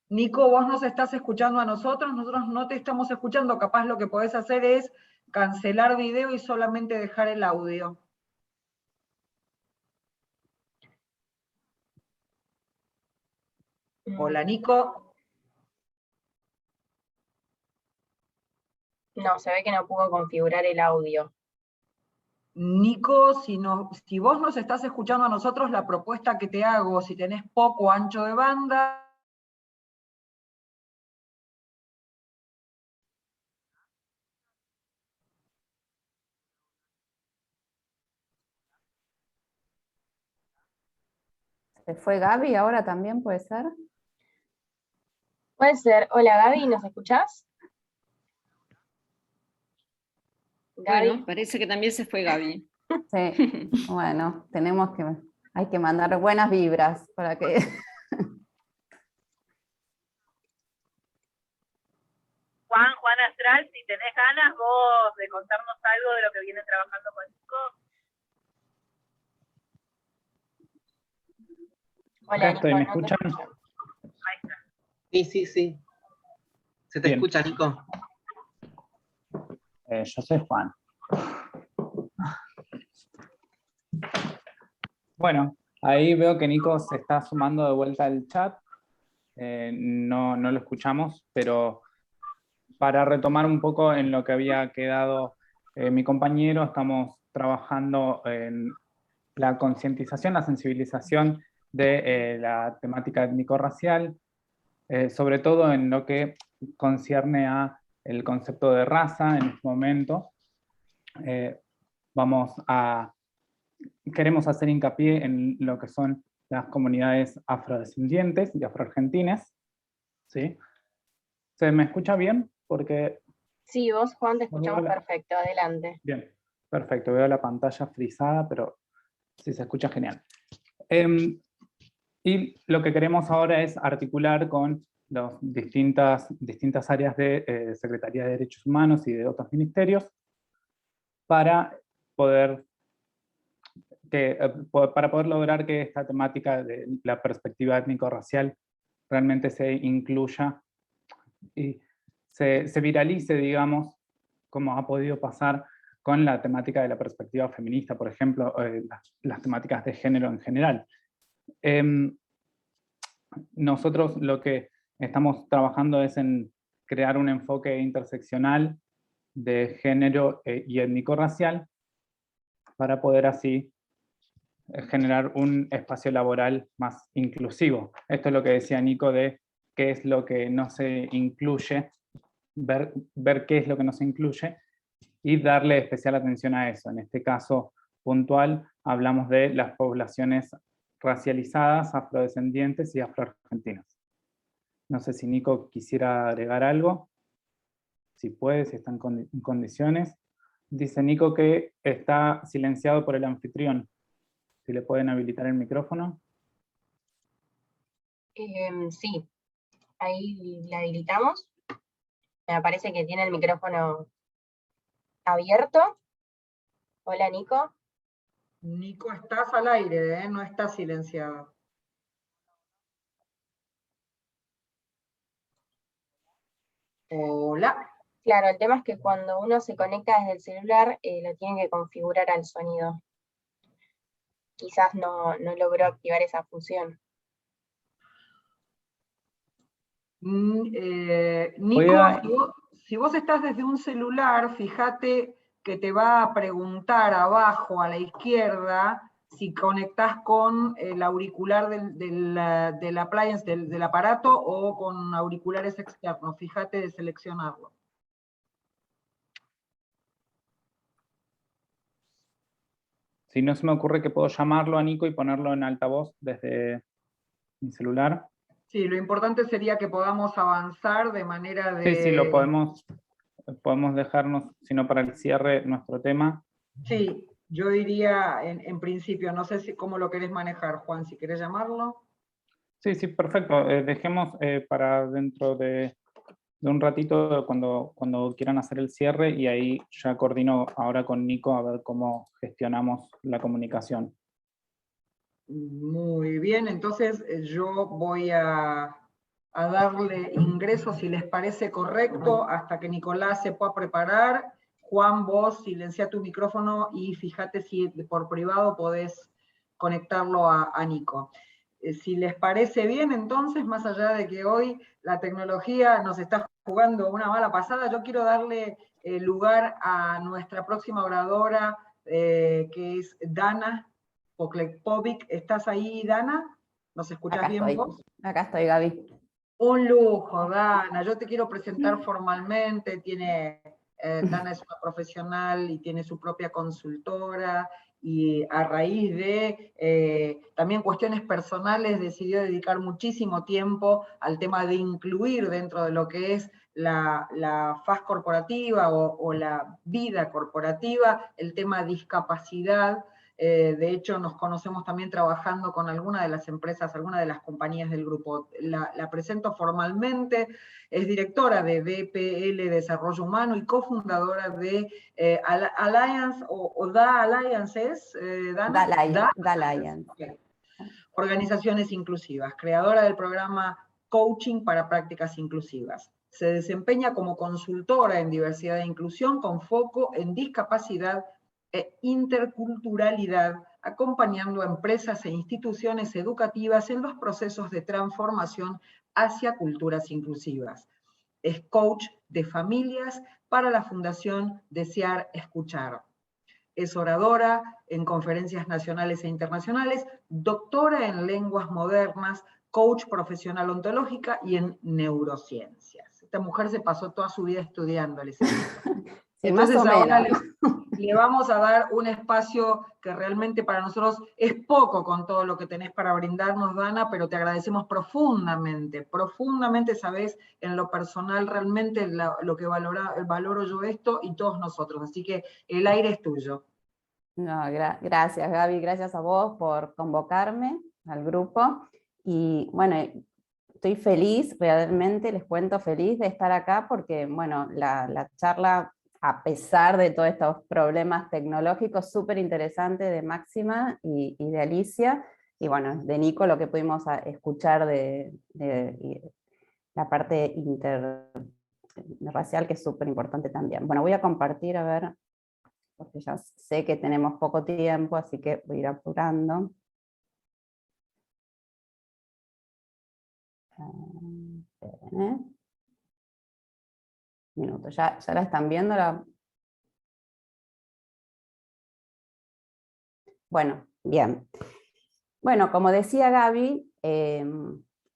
Nico, vos nos estás escuchando a nosotros no te estamos escuchando. Capaz lo que podés hacer es cancelar video y solamente dejar el audio. Hola Nico. No, se ve que no pudo configurar el audio. Nico, si vos nos estás escuchando a nosotros, la propuesta que te hago, si tenés poco ancho de banda, ¿Se fue Gaby ahora también, puede ser? Puede ser. Hola Gaby, ¿nos escuchás? Gaby. Bueno, parece que también se fue Gaby. Sí, bueno, hay que mandar buenas vibras para que... Juan Astral, si tenés ganas vos de contarnos algo de lo que viene trabajando con Nico. Hola, Acá estoy, Nico, ¿me no te escuchan? escucho. Ahí está. Sí, sí, sí. Se te Bien. escucha, Nico. Yo soy Juan. Bueno, ahí veo que Nico se está sumando de vuelta al chat. No lo escuchamos, pero para retomar un poco en lo que había quedado mi compañero, estamos trabajando en la concientización, la sensibilización de la temática étnico-racial, sobre todo en lo que concierne a el concepto de raza en este momento. Queremos hacer hincapié en lo que son las comunidades afrodescendientes y afroargentinas, ¿sí? ¿Se me escucha bien? Porque... Sí, vos, Juan, te escuchamos perfecto, adelante. Bien, perfecto, veo la pantalla frisada, pero sí se escucha genial. Y lo que queremos ahora es articular con las distintas áreas de Secretaría de Derechos Humanos y de otros ministerios para poder lograr que esta temática de la perspectiva étnico-racial realmente se incluya y se viralice, digamos, como ha podido pasar con la temática de la perspectiva feminista, por ejemplo, las temáticas de género en general. Nosotros lo que estamos trabajando es en crear un enfoque interseccional de género y étnico-racial para poder así generar un espacio laboral más inclusivo. Esto es lo que decía Nico de qué es lo que no se incluye, ver qué es lo que no se incluye y darle especial atención a eso. En este caso puntual hablamos de las poblaciones racializadas, afrodescendientes y afroargentinas. No sé si Nico quisiera agregar algo, si puede, si está en condiciones. Dice Nico que está silenciado por el anfitrión. Si le pueden habilitar el micrófono. Sí, ahí la habilitamos. Me parece que tiene el micrófono abierto. Hola, Nico. Nico, estás al aire, no estás silenciado. Hola. Claro, el tema es que cuando uno se conecta desde el celular, lo tiene que configurar al sonido. Quizás no logró activar esa función. Nico, si vos estás desde un celular, fíjate que te va a preguntar abajo a la izquierda si conectás con el auricular del appliance, del aparato, o con auriculares externos. Fíjate de seleccionarlo. Si no se me ocurre que puedo llamarlo a Nico y ponerlo en altavoz desde mi celular. Sí, lo importante sería que podamos avanzar de manera de... Sí, lo podemos dejarnos, sino para el cierre, nuestro tema. Sí, yo diría en principio, no sé cómo lo querés manejar, Juan, si querés llamarlo. Sí, perfecto. Dejemos para dentro de un ratito cuando quieran hacer el cierre, y ahí ya coordino ahora con Nico a ver cómo gestionamos la comunicación. Muy bien, entonces yo voy a darle ingreso, si les parece correcto, hasta que Nicolás se pueda preparar. Juan, vos silencia tu micrófono y fíjate si por privado podés conectarlo a Nico. Si les parece bien, entonces, más allá de que hoy la tecnología nos está jugando una mala pasada, yo quiero darle lugar a nuestra próxima oradora, que es Dana Poklekpovic. ¿Estás ahí, Dana? ¿Nos escuchás bien vos? Acá estoy, Gaby. Un lujo, Dana. Yo te quiero presentar formalmente. Dana es una profesional y tiene su propia consultora y a raíz de también cuestiones personales decidió dedicar muchísimo tiempo al tema de incluir dentro de lo que es la faz corporativa o la vida corporativa, el tema discapacidad. De hecho, nos conocemos también trabajando con algunas de las empresas, algunas de las compañías del grupo. La presento formalmente, es directora de BPL Desarrollo Humano y cofundadora de Alliance, o DA Alliance, ¿es, Dana? DA Alliance. Okay. Organizaciones Inclusivas, creadora del programa Coaching para Prácticas Inclusivas. Se desempeña como consultora en diversidad e inclusión con foco en discapacidad e interculturalidad, acompañando a empresas e instituciones educativas en los procesos de transformación hacia culturas inclusivas. Es coach de familias para la Fundación Desear Escuchar. Es oradora en conferencias nacionales e internacionales, doctora en lenguas modernas, coach profesional ontológica y en neurociencias. Esta mujer se pasó toda su vida estudiando. Entonces ahora le vamos a dar un espacio que realmente para nosotros es poco con todo lo que tenés para brindarnos, Dana, pero te agradecemos profundamente, sabés, en lo personal realmente lo que valoro yo esto y todos nosotros, así que el aire es tuyo. No, gracias Gaby, gracias a vos por convocarme al grupo, y bueno, estoy feliz, realmente les cuento, feliz de estar acá porque, bueno, la charla, a pesar de todos estos problemas tecnológicos, súper interesante de Máxima y de Alicia, y bueno, de Nico, lo que pudimos escuchar de la parte interracial, que es súper importante también. Bueno, voy a compartir, a ver, porque ya sé que tenemos poco tiempo, así que voy a ir apurando. Esperen, minuto, ¿ya la están viendo? Bueno, bien. Bueno, como decía Gaby,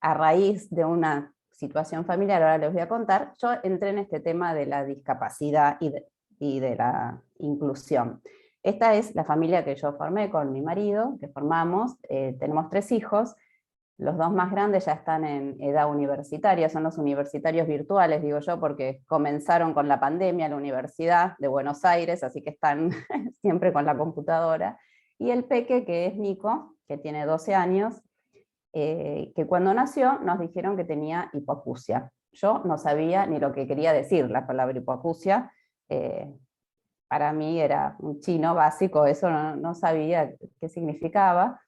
a raíz de una situación familiar, ahora les voy a contar, yo entré en este tema de la discapacidad y de la inclusión. Esta es la familia que yo formé con mi marido, que formamos, tenemos 3 hijos, los 2 más grandes ya están en edad universitaria, son los universitarios virtuales, digo yo, porque comenzaron con la pandemia en la Universidad de Buenos Aires, así que están siempre con la computadora. Y el peque, que es Nico, que tiene 12 años, que cuando nació nos dijeron que tenía hipoacusia. Yo no sabía ni lo que quería decir la palabra hipoacusia, para mí era un chino básico, eso no sabía qué significaba.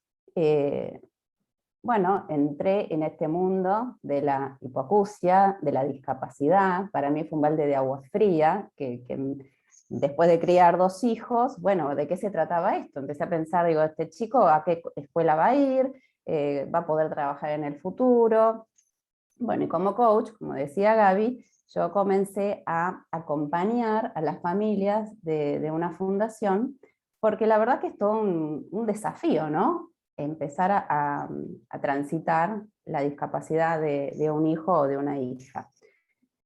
Bueno, entré en este mundo de la hipoacusia, de la discapacidad. Para mí fue un balde de agua fría, que después de criar 2 hijos, bueno, ¿de qué se trataba esto? Empecé a pensar, digo, este chico ¿a qué escuela va a ir? ¿Va a poder trabajar en el futuro? Bueno, y como coach, como decía Gaby, yo comencé a acompañar a las familias de una fundación, porque la verdad que es todo un desafío, ¿no? Empezar a transitar la discapacidad de un hijo o de una hija.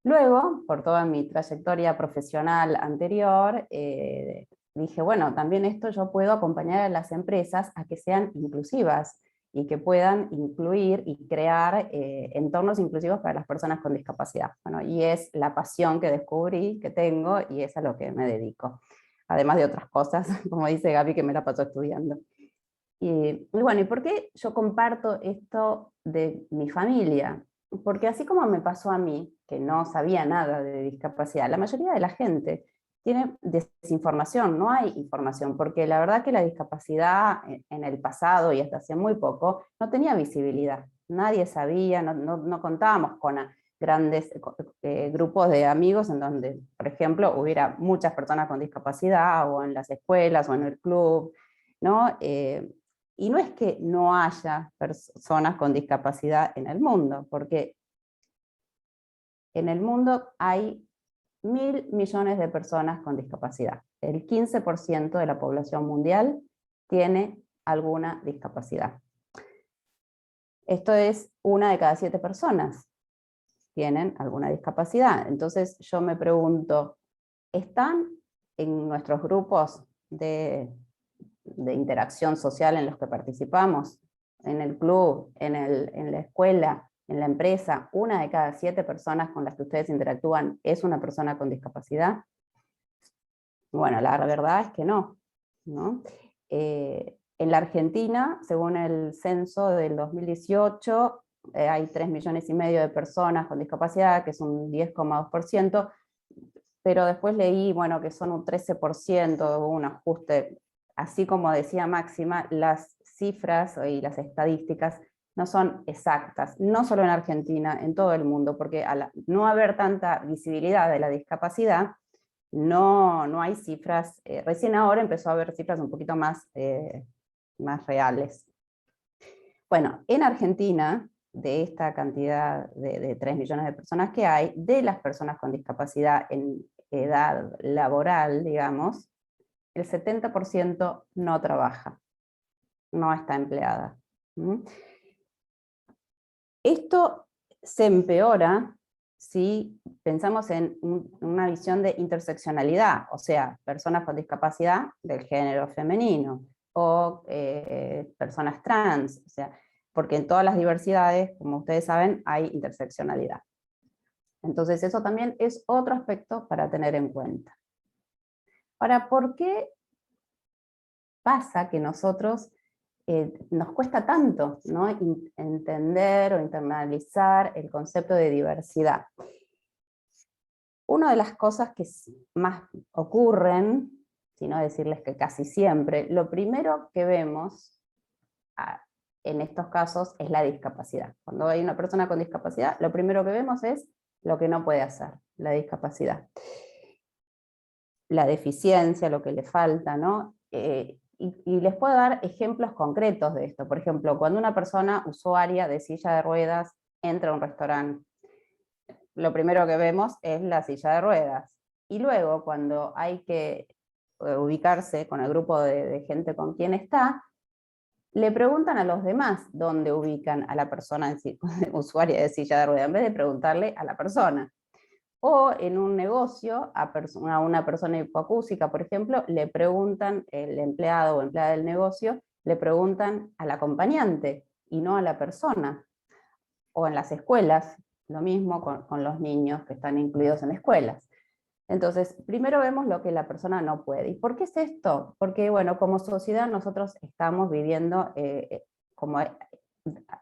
Luego, por toda mi trayectoria profesional anterior, dije, bueno, también esto yo puedo acompañar a las empresas a que sean inclusivas y que puedan incluir y crear entornos inclusivos para las personas con discapacidad. Bueno, y es la pasión que descubrí, que tengo, y es a lo que me dedico. Además de otras cosas, como dice Gaby, que me la pasó estudiando. Y bueno, ¿y por qué yo comparto esto de mi familia? Porque así como me pasó a mí, que no sabía nada de discapacidad, la mayoría de la gente tiene desinformación, no hay información, porque la verdad que la discapacidad en el pasado y hasta hace muy poco no tenía visibilidad. Nadie sabía, no contábamos con grandes grupos de amigos en donde, por ejemplo, hubiera muchas personas con discapacidad, o en las escuelas, o en el club, ¿no? Y no es que no haya personas con discapacidad en el mundo, porque en el mundo hay 1.000 millones de personas con discapacidad. El 15% de la población mundial tiene alguna discapacidad. Esto es 1 de cada 7 personas tienen alguna discapacidad. Entonces yo me pregunto, ¿están en nuestros grupos de de interacción social en los que participamos, en el club, en la escuela, en la empresa, 1 de cada 7 personas con las que ustedes interactúan es una persona con discapacidad? Bueno, la verdad es que no, ¿no? En la Argentina, según el censo del 2018, hay 3,5 millones de personas con discapacidad, que es un 10,2%, pero después leí, bueno, que son un 13%, un ajuste. Así como decía Máxima, las cifras y las estadísticas no son exactas, no solo en Argentina, en todo el mundo, porque al no haber tanta visibilidad de la discapacidad, no hay cifras, recién ahora empezó a haber cifras un poquito más reales. Bueno, en Argentina, de esta cantidad de 3 millones de personas que hay, de las personas con discapacidad en edad laboral, digamos, el 70% no trabaja, no está empleada. Esto se empeora si pensamos en una visión de interseccionalidad, o sea, personas con discapacidad del género femenino, o personas trans, o sea, porque en todas las diversidades, como ustedes saben, hay interseccionalidad. Entonces eso también es otro aspecto para tener en cuenta. Ahora, ¿por qué pasa que nosotros nos cuesta tanto, ¿no?, entender o internalizar el concepto de diversidad? Una de las cosas que más ocurren, si no decirles que casi siempre, lo primero que vemos en estos casos es la discapacidad. Cuando hay una persona con discapacidad, lo primero que vemos es lo que no puede hacer, la discapacidad. La deficiencia, lo que le falta, ¿no? Y les puedo dar ejemplos concretos de esto. Por ejemplo, cuando una persona usuaria de silla de ruedas entra a un restaurante, lo primero que vemos es la silla de ruedas. Y luego, cuando hay que ubicarse con el grupo de gente con quien está, le preguntan a los demás dónde ubican a la persona usuaria de silla de ruedas, en vez de preguntarle a la persona. O en un negocio, a una persona hipoacúsica, por ejemplo, le preguntan, el empleado o empleada del negocio, le preguntan al acompañante y no a la persona. O en las escuelas, lo mismo con los niños que están incluidos en escuelas. Entonces, primero vemos lo que la persona no puede. ¿Y por qué es esto? Porque, bueno, como sociedad nosotros estamos viviendo como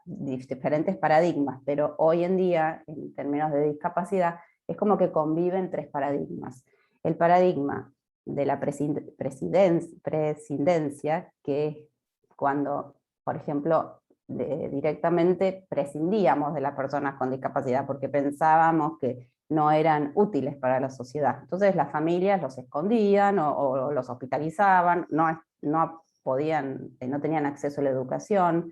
diferentes paradigmas, pero hoy en día, en términos de discapacidad, es como que conviven 3 paradigmas. El paradigma de la prescindencia, que es cuando, por ejemplo, directamente prescindíamos de las personas con discapacidad porque pensábamos que no eran útiles para la sociedad. Entonces las familias los escondían o los hospitalizaban, no tenían acceso a la educación.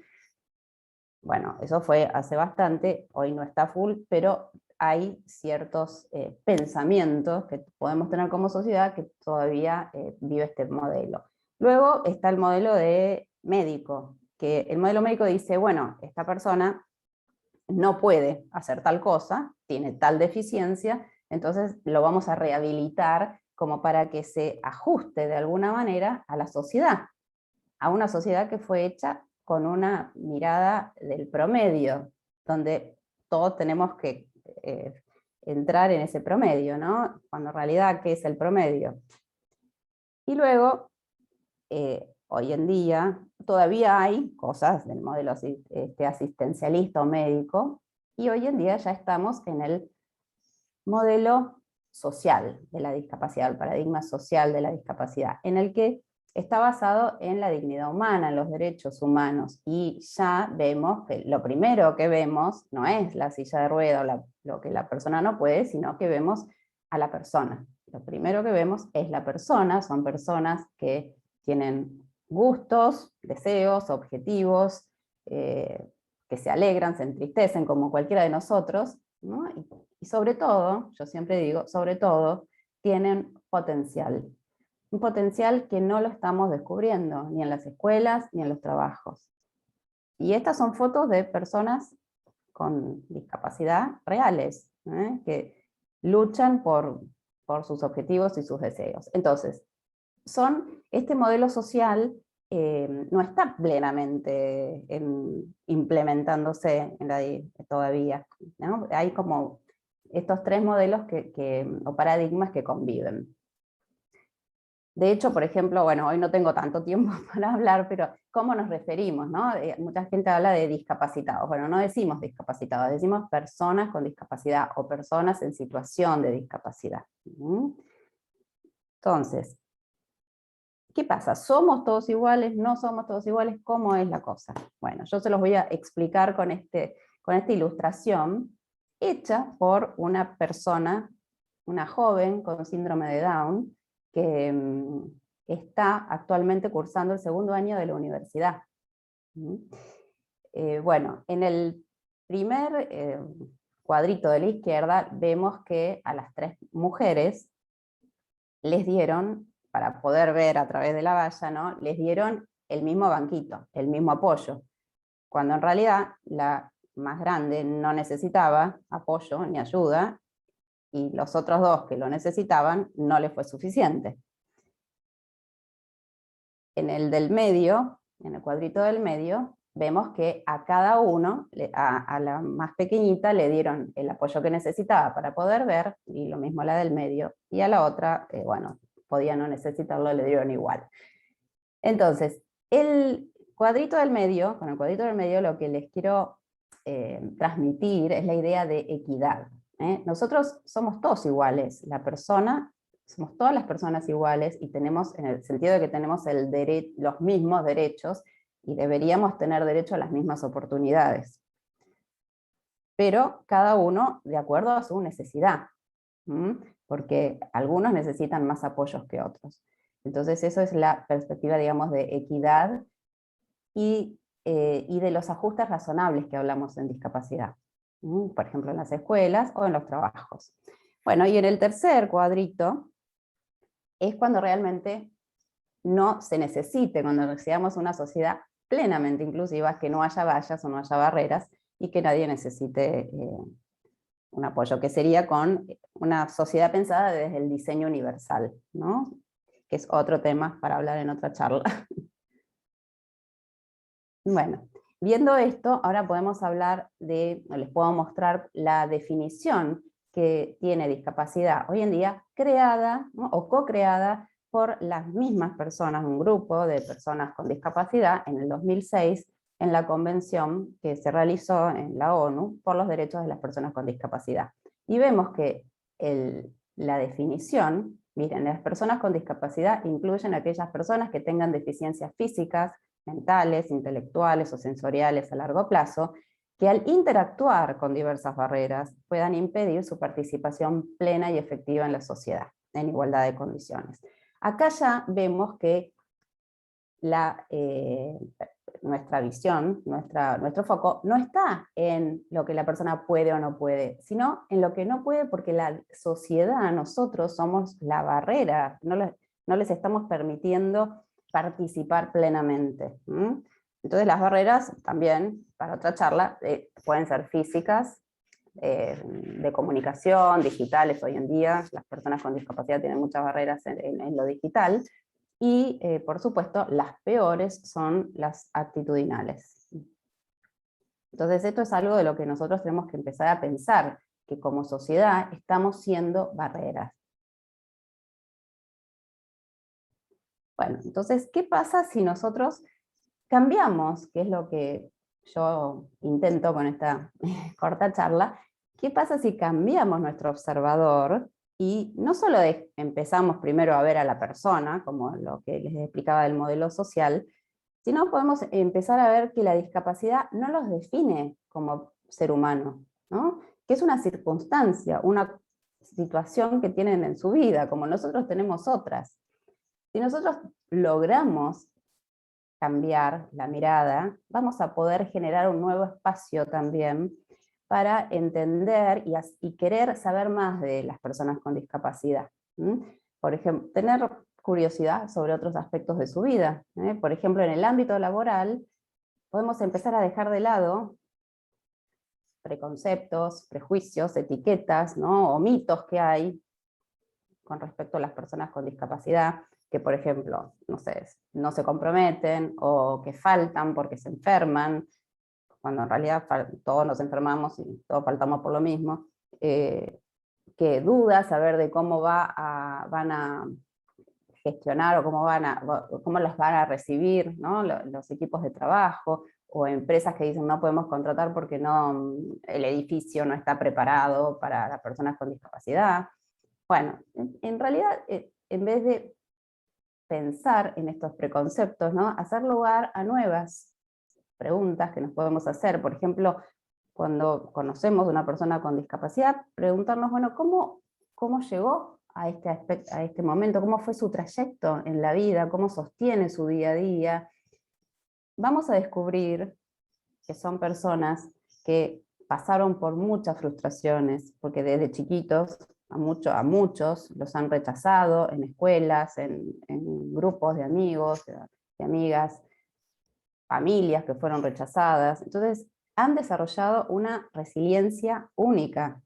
Bueno, eso fue hace bastante, hoy no está full, pero hay ciertos pensamientos que podemos tener como sociedad que todavía vive este modelo. Luego está el modelo de médico, que el modelo médico dice, bueno, esta persona no puede hacer tal cosa, tiene tal deficiencia, entonces lo vamos a rehabilitar como para que se ajuste de alguna manera a la sociedad, a una sociedad que fue hecha con una mirada del promedio, donde todos tenemos que entrar en ese promedio, ¿no? Cuando en realidad, ¿qué es el promedio? Y luego, hoy en día, todavía hay cosas del modelo asistencialista o médico, y hoy en día ya estamos en el modelo social de la discapacidad, el paradigma social de la discapacidad, en el que está basado en la dignidad humana, en los derechos humanos, y ya vemos que lo primero que vemos no es la silla de ruedas o lo que la persona no puede, sino que vemos a la persona. Lo primero que vemos es la persona, son personas que tienen gustos, deseos, objetivos, que se alegran, se entristecen como cualquiera de nosotros, ¿no? Y sobre todo, yo siempre digo, sobre todo, tienen potencial. Un potencial que no lo estamos descubriendo, ni en las escuelas, ni en los trabajos. Y estas son fotos de personas con discapacidad reales, que luchan por sus objetivos y sus deseos. Entonces, son este modelo social no está plenamente implementándose todavía, ¿no? Hay como estos tres modelos o paradigmas que conviven. De hecho, por ejemplo, bueno, hoy no tengo tanto tiempo para hablar, pero ¿cómo nos referimos, no? Mucha gente habla de discapacitados. Bueno, no decimos discapacitados, decimos personas con discapacidad o personas en situación de discapacidad. Entonces, ¿qué pasa? ¿Somos todos iguales? ¿No somos todos iguales? ¿Cómo es la cosa? Bueno, yo se los voy a explicar con esta ilustración hecha por una persona, una joven con síndrome de Down, que está actualmente cursando el segundo año de la universidad. Bueno, en el primer cuadrito de la izquierda vemos que a las 3 mujeres les dieron, para poder ver a través de la valla, ¿no? Les dieron el mismo banquito, el mismo apoyo, cuando en realidad la más grande no necesitaba apoyo ni ayuda, y los otros 2 que lo necesitaban no les fue suficiente. En el del medio, en el cuadrito del medio, vemos que a cada uno, a la más pequeñita le dieron el apoyo que necesitaba para poder ver, y lo mismo a la del medio, y a la otra, bueno, podía no necesitarlo, le dieron igual. Entonces, el cuadrito del medio, con el cuadrito del medio lo que les quiero transmitir es la idea de equidad. Nosotros somos todos iguales, somos todas las personas iguales, y tenemos, en el sentido de que tenemos los mismos derechos, y deberíamos tener derecho a las mismas oportunidades. Pero cada uno de acuerdo a su necesidad, porque algunos necesitan más apoyos que otros. Entonces eso es la perspectiva, digamos, de equidad y de los ajustes razonables que hablamos en discapacidad. Por ejemplo, en las escuelas o en los trabajos. Bueno, y en el tercer cuadrito es cuando realmente no se necesite, cuando seamos una sociedad plenamente inclusiva, que no haya vallas o no haya barreras, y que nadie necesite un apoyo, que sería con una sociedad pensada desde el diseño universal, ¿no? Que es otro tema para hablar en otra charla. Bueno, viendo esto, ahora podemos hablar les puedo mostrar la definición que tiene discapacidad hoy en día, creada, ¿no? O co-creada por las mismas personas, un grupo de personas con discapacidad en el 2006, en la convención que se realizó en la ONU por los derechos de las personas con discapacidad. Y vemos que la definición, miren, las personas con discapacidad incluyen a aquellas personas que tengan deficiencias físicas, mentales, intelectuales o sensoriales a largo plazo, que al interactuar con diversas barreras puedan impedir su participación plena y efectiva en la sociedad, en igualdad de condiciones. Acá ya vemos que nuestra visión, nuestro foco, no está en lo que la persona puede o no puede, sino en lo que no puede, porque la sociedad, nosotros somos la barrera, no les estamos permitiendo participar plenamente. Entonces las barreras también, para otra charla, pueden ser físicas, de comunicación, digitales hoy en día, las personas con discapacidad tienen muchas barreras en lo digital, y por supuesto las peores son las actitudinales. Entonces esto es algo de lo que nosotros tenemos que empezar a pensar, que como sociedad estamos siendo barreras. Bueno, entonces, ¿qué pasa si nosotros cambiamos, que es lo que yo intento con esta corta charla? ¿Qué pasa si cambiamos nuestro observador y no solo empezamos primero a ver a la persona, como lo que les explicaba del modelo social, sino podemos empezar a ver que la discapacidad no los define como ser humano, ¿no? Que es una circunstancia, una situación que tienen en su vida, como nosotros tenemos otras. Si nosotros logramos cambiar la mirada, vamos a poder generar un nuevo espacio también para entender y querer saber más de las personas con discapacidad. Por ejemplo, tener curiosidad sobre otros aspectos de su vida. Por ejemplo, en el ámbito laboral, podemos empezar a dejar de lado preconceptos, prejuicios, etiquetas, ¿no? O mitos que hay con respecto a las personas con discapacidad, que por ejemplo, no sé, no se comprometen o que faltan porque se enferman, cuando en realidad todos nos enfermamos y todos faltamos por lo mismo, que dudas a ver de cómo van a gestionar o cómo las van a recibir, ¿no? Los equipos de trabajo, o empresas que dicen no podemos contratar porque el edificio no está preparado para las personas con discapacidad. Bueno, en realidad, en vez de pensar en estos preconceptos, ¿no? Hacer lugar a nuevas preguntas que nos podemos hacer. Por ejemplo, cuando conocemos a una persona con discapacidad, preguntarnos, bueno, ¿cómo llegó a este momento? ¿Cómo fue su trayecto en la vida? ¿Cómo sostiene su día a día? Vamos a descubrir que son personas que pasaron por muchas frustraciones, porque desde chiquitos a muchos los han rechazado en escuelas, en grupos de amigos, de amigas, familias que fueron rechazadas. Entonces, han desarrollado una resiliencia única.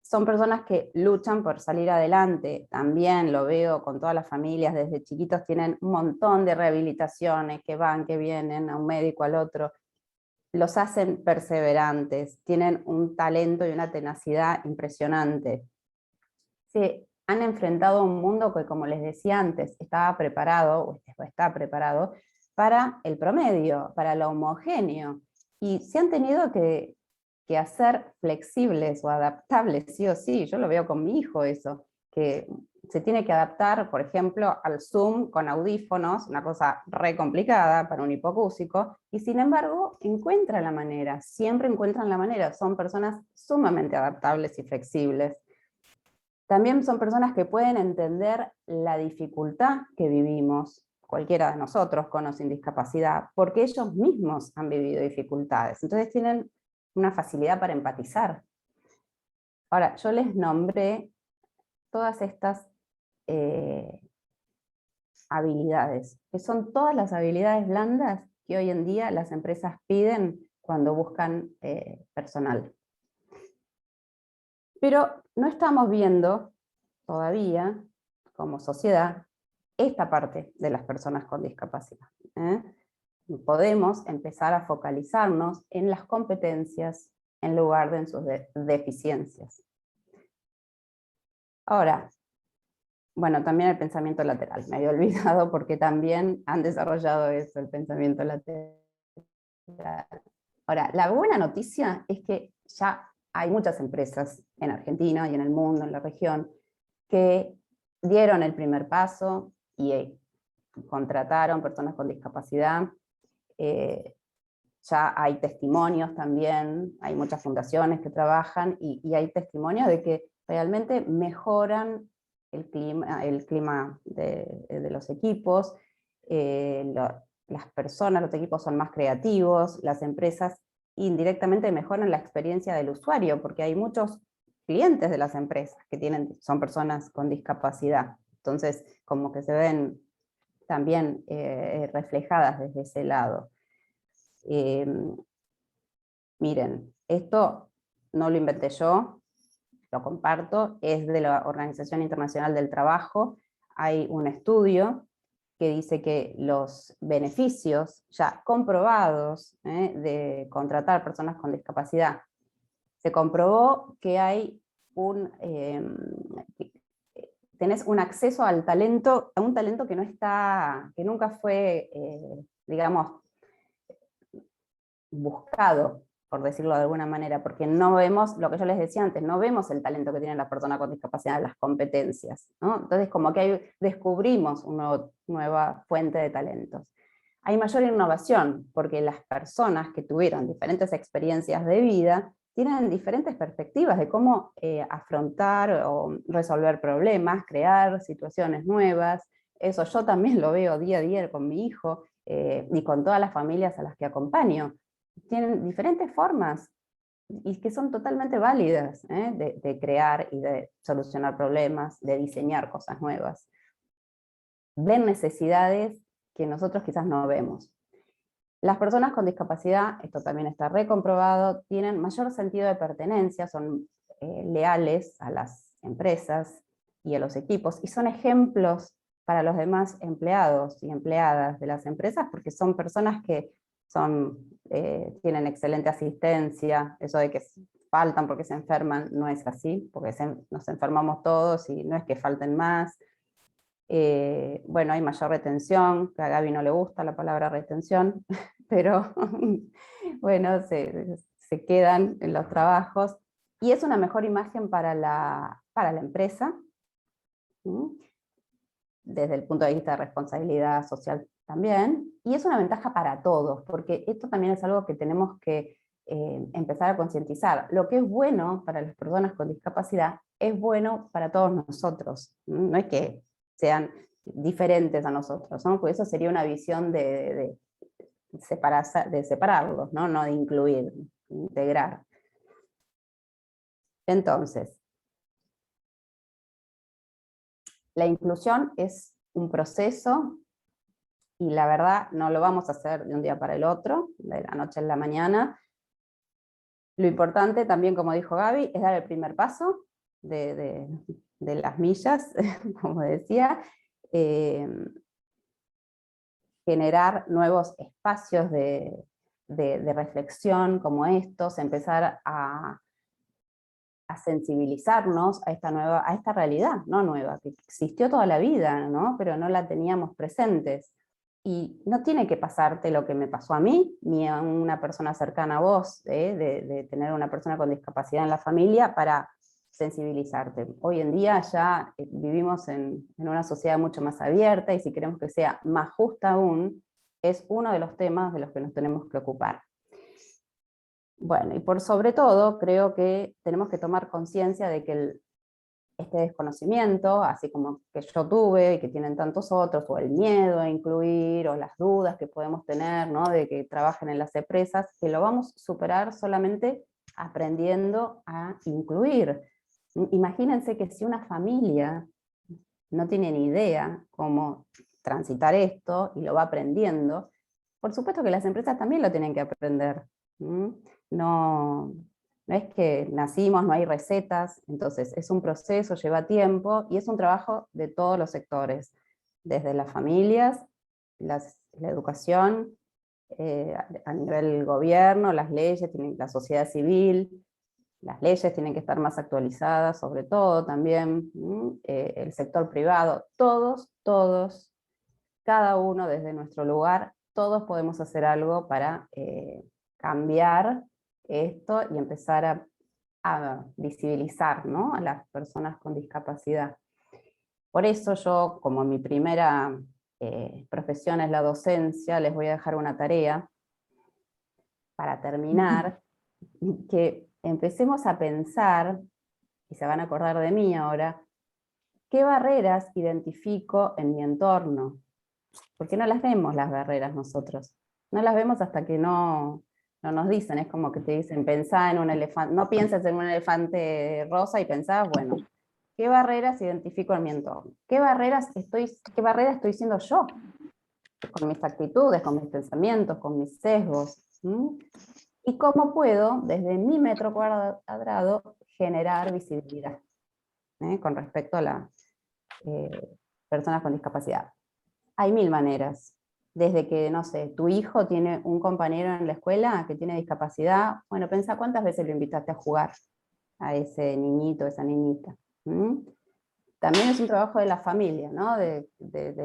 Son personas que luchan por salir adelante. También lo veo con todas las familias, desde chiquitos tienen un montón de rehabilitaciones, que van, que vienen, a un médico, al otro. Los hacen perseverantes, tienen un talento y una tenacidad impresionante. Se han enfrentado a un mundo que, como les decía antes, estaba preparado, o está preparado, para el promedio, para lo homogéneo, y se han tenido que hacer flexibles o adaptables, sí o sí. Yo lo veo con mi hijo eso, que se tiene que adaptar, por ejemplo, al Zoom con audífonos, una cosa re complicada para un hipocúsico, y sin embargo encuentran la manera, siempre encuentran la manera. Son personas sumamente adaptables y flexibles. También son personas que pueden entender la dificultad que vivimos, cualquiera de nosotros con o sin discapacidad, porque ellos mismos han vivido dificultades, entonces tienen una facilidad para empatizar. Ahora, yo les nombré todas estas habilidades, que son todas las habilidades blandas que hoy en día las empresas piden cuando buscan personal. Pero no estamos viendo todavía, como sociedad, esta parte de las personas con discapacidad. Podemos empezar a focalizarnos en las competencias en lugar de en sus deficiencias. Ahora, bueno, también el pensamiento lateral, me había olvidado porque también han desarrollado eso, el pensamiento lateral. Ahora, la buena noticia es que ya hay muchas empresas en Argentina y en el mundo, en la región, que dieron el primer paso y contrataron personas con discapacidad. Ya hay testimonios también, hay muchas fundaciones que trabajan y hay testimonios de que realmente mejoran el clima de los equipos, las personas, los equipos son más creativos, las empresas indirectamente mejoran la experiencia del usuario, porque hay muchos clientes de las empresas que son personas con discapacidad, entonces como que se ven también reflejadas desde ese lado. Miren, esto no lo inventé yo, lo comparto, es de la Organización Internacional del Trabajo. Hay un estudio que dice que los beneficios ya comprobados de contratar personas con discapacidad, se comprobó que hay tenés un acceso al talento, a un talento que nunca fue, digamos, buscado, por decirlo de alguna manera, porque no vemos, lo que yo les decía antes, no vemos el talento que tienen las personas con discapacidad, las competencias, ¿no? Entonces como que descubrimos una nueva fuente de talentos. Hay mayor innovación, porque las personas que tuvieron diferentes experiencias de vida, tienen diferentes perspectivas de cómo afrontar o resolver problemas, crear situaciones nuevas. Eso yo también lo veo día a día con mi hijo y con todas las familias a las que acompaño. Tienen diferentes formas y que son totalmente válidas de crear y de solucionar problemas, de diseñar cosas nuevas. Ven necesidades que nosotros quizás no vemos. Las personas con discapacidad, esto también está recomprobado, tienen mayor sentido de pertenencia, son leales a las empresas y a los equipos, y son ejemplos para los demás empleados y empleadas de las empresas, porque son personas que tienen excelente asistencia. Eso de que faltan porque se enferman no es así, porque nos enfermamos todos y no es que falten más. Bueno, hay mayor retención, que a Gaby no le gusta la palabra retención, pero bueno, se quedan en los trabajos, y es una mejor imagen para la empresa, desde el punto de vista de responsabilidad social también, y es una ventaja para todos, porque esto también es algo que tenemos que empezar a concientizar. Lo que es bueno para las personas con discapacidad es bueno para todos nosotros, no es que sean diferentes a nosotros, ¿no? Porque eso sería una visión de separarlos, ¿no? No de incluir, integrar. Entonces, la inclusión es un proceso, y la verdad no lo vamos a hacer de un día para el otro, de la noche a la mañana. Lo importante también, como dijo Gaby, es dar el primer paso de las millas, como decía, generar nuevos espacios de reflexión como estos, empezar a sensibilizarnos a esta realidad, no nueva, que existió toda la vida, ¿no? Pero no la teníamos presentes. Y no tiene que pasarte lo que me pasó a mí, ni a una persona cercana a vos, de tener una persona con discapacidad en la familia para sensibilizarte. Hoy en día ya vivimos en una sociedad mucho más abierta, y si queremos que sea más justa aún, es uno de los temas de los que nos tenemos que ocupar. Bueno, y por sobre todo, creo que tenemos que tomar conciencia de que este desconocimiento, así como que yo tuve y que tienen tantos otros, o el miedo a incluir, o las dudas que podemos tener, ¿no? De que trabajen en las empresas, que lo vamos a superar solamente aprendiendo a incluir. Imagínense que si una familia no tiene ni idea cómo transitar esto, y lo va aprendiendo, por supuesto que las empresas también lo tienen que aprender. No es que nacimos, no hay recetas, entonces es un proceso, lleva tiempo, y es un trabajo de todos los sectores, desde las familias, la educación, a nivel gobierno, las leyes, la sociedad civil, las leyes tienen que estar más actualizadas, sobre todo también, el sector privado, todos, cada uno desde nuestro lugar, todos podemos hacer algo para cambiar esto y empezar a visibilizar, ¿no? A las personas con discapacidad. Por eso yo, como mi primera profesión es la docencia, les voy a dejar una tarea para terminar, que empecemos a pensar, y se van a acordar de mí ahora, qué barreras identifico en mi entorno, porque no las vemos las barreras nosotros, no las vemos hasta que no nos dicen. Es como que te dicen, pensá en un elefante, no pienses en un elefante rosa, y pensás, bueno, ¿qué barreras identifico en mi entorno? ¿Qué barreras estoy siendo yo? Con mis actitudes, con mis pensamientos, con mis sesgos. ¿Y cómo puedo, desde mi metro cuadrado, generar visibilidad con respecto a las personas con discapacidad? Hay mil maneras. Desde que, no sé, tu hijo tiene un compañero en la escuela que tiene discapacidad, bueno, pensá cuántas veces lo invitaste a jugar a ese niñito, esa niñita. También es un trabajo de la familia, ¿no? de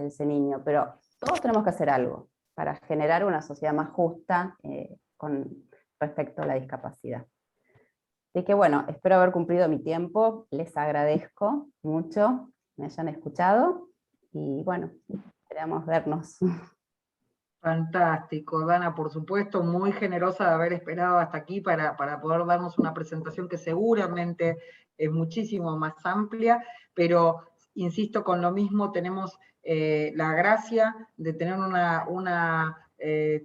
ese niño, pero todos tenemos que hacer algo para generar una sociedad más justa con respecto a la discapacidad. Así que bueno, espero haber cumplido mi tiempo, les agradezco mucho que me hayan escuchado, y bueno, esperamos vernos. Fantástico, Dana, por supuesto, muy generosa de haber esperado hasta aquí para poder darnos una presentación que seguramente es muchísimo más amplia, pero insisto con lo mismo, tenemos la gracia de tener una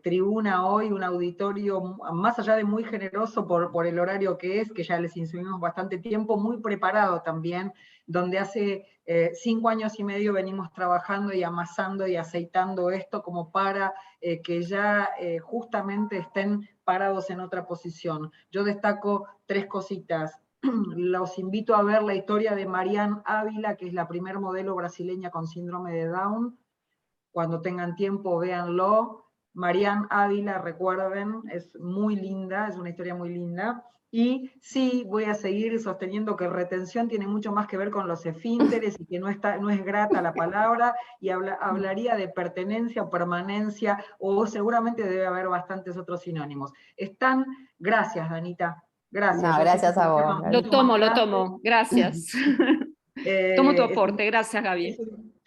tribuna hoy, un auditorio, más allá de muy generoso por el horario que es, que ya les insumimos bastante tiempo, muy preparado también, donde hace 5 años y medio venimos trabajando y amasando y aceitando esto como para que ya justamente estén parados en otra posición. Yo destaco 3 cositas. los invito a ver la historia de Marian Ávila, que es la primer modelo brasileña con síndrome de Down. Cuando tengan tiempo, véanlo. Marian Ávila, recuerden, es muy linda, es una historia muy linda. Y sí, voy a seguir sosteniendo que retención tiene mucho más que ver con los esfínteres y que no es grata la palabra, y hablaría de pertenencia o permanencia, o seguramente debe haber bastantes otros sinónimos. Gracias, Danita. Gracias. No, gracias a vos. Lo tomo, gracias. Tomo tu aporte, gracias, Gaby.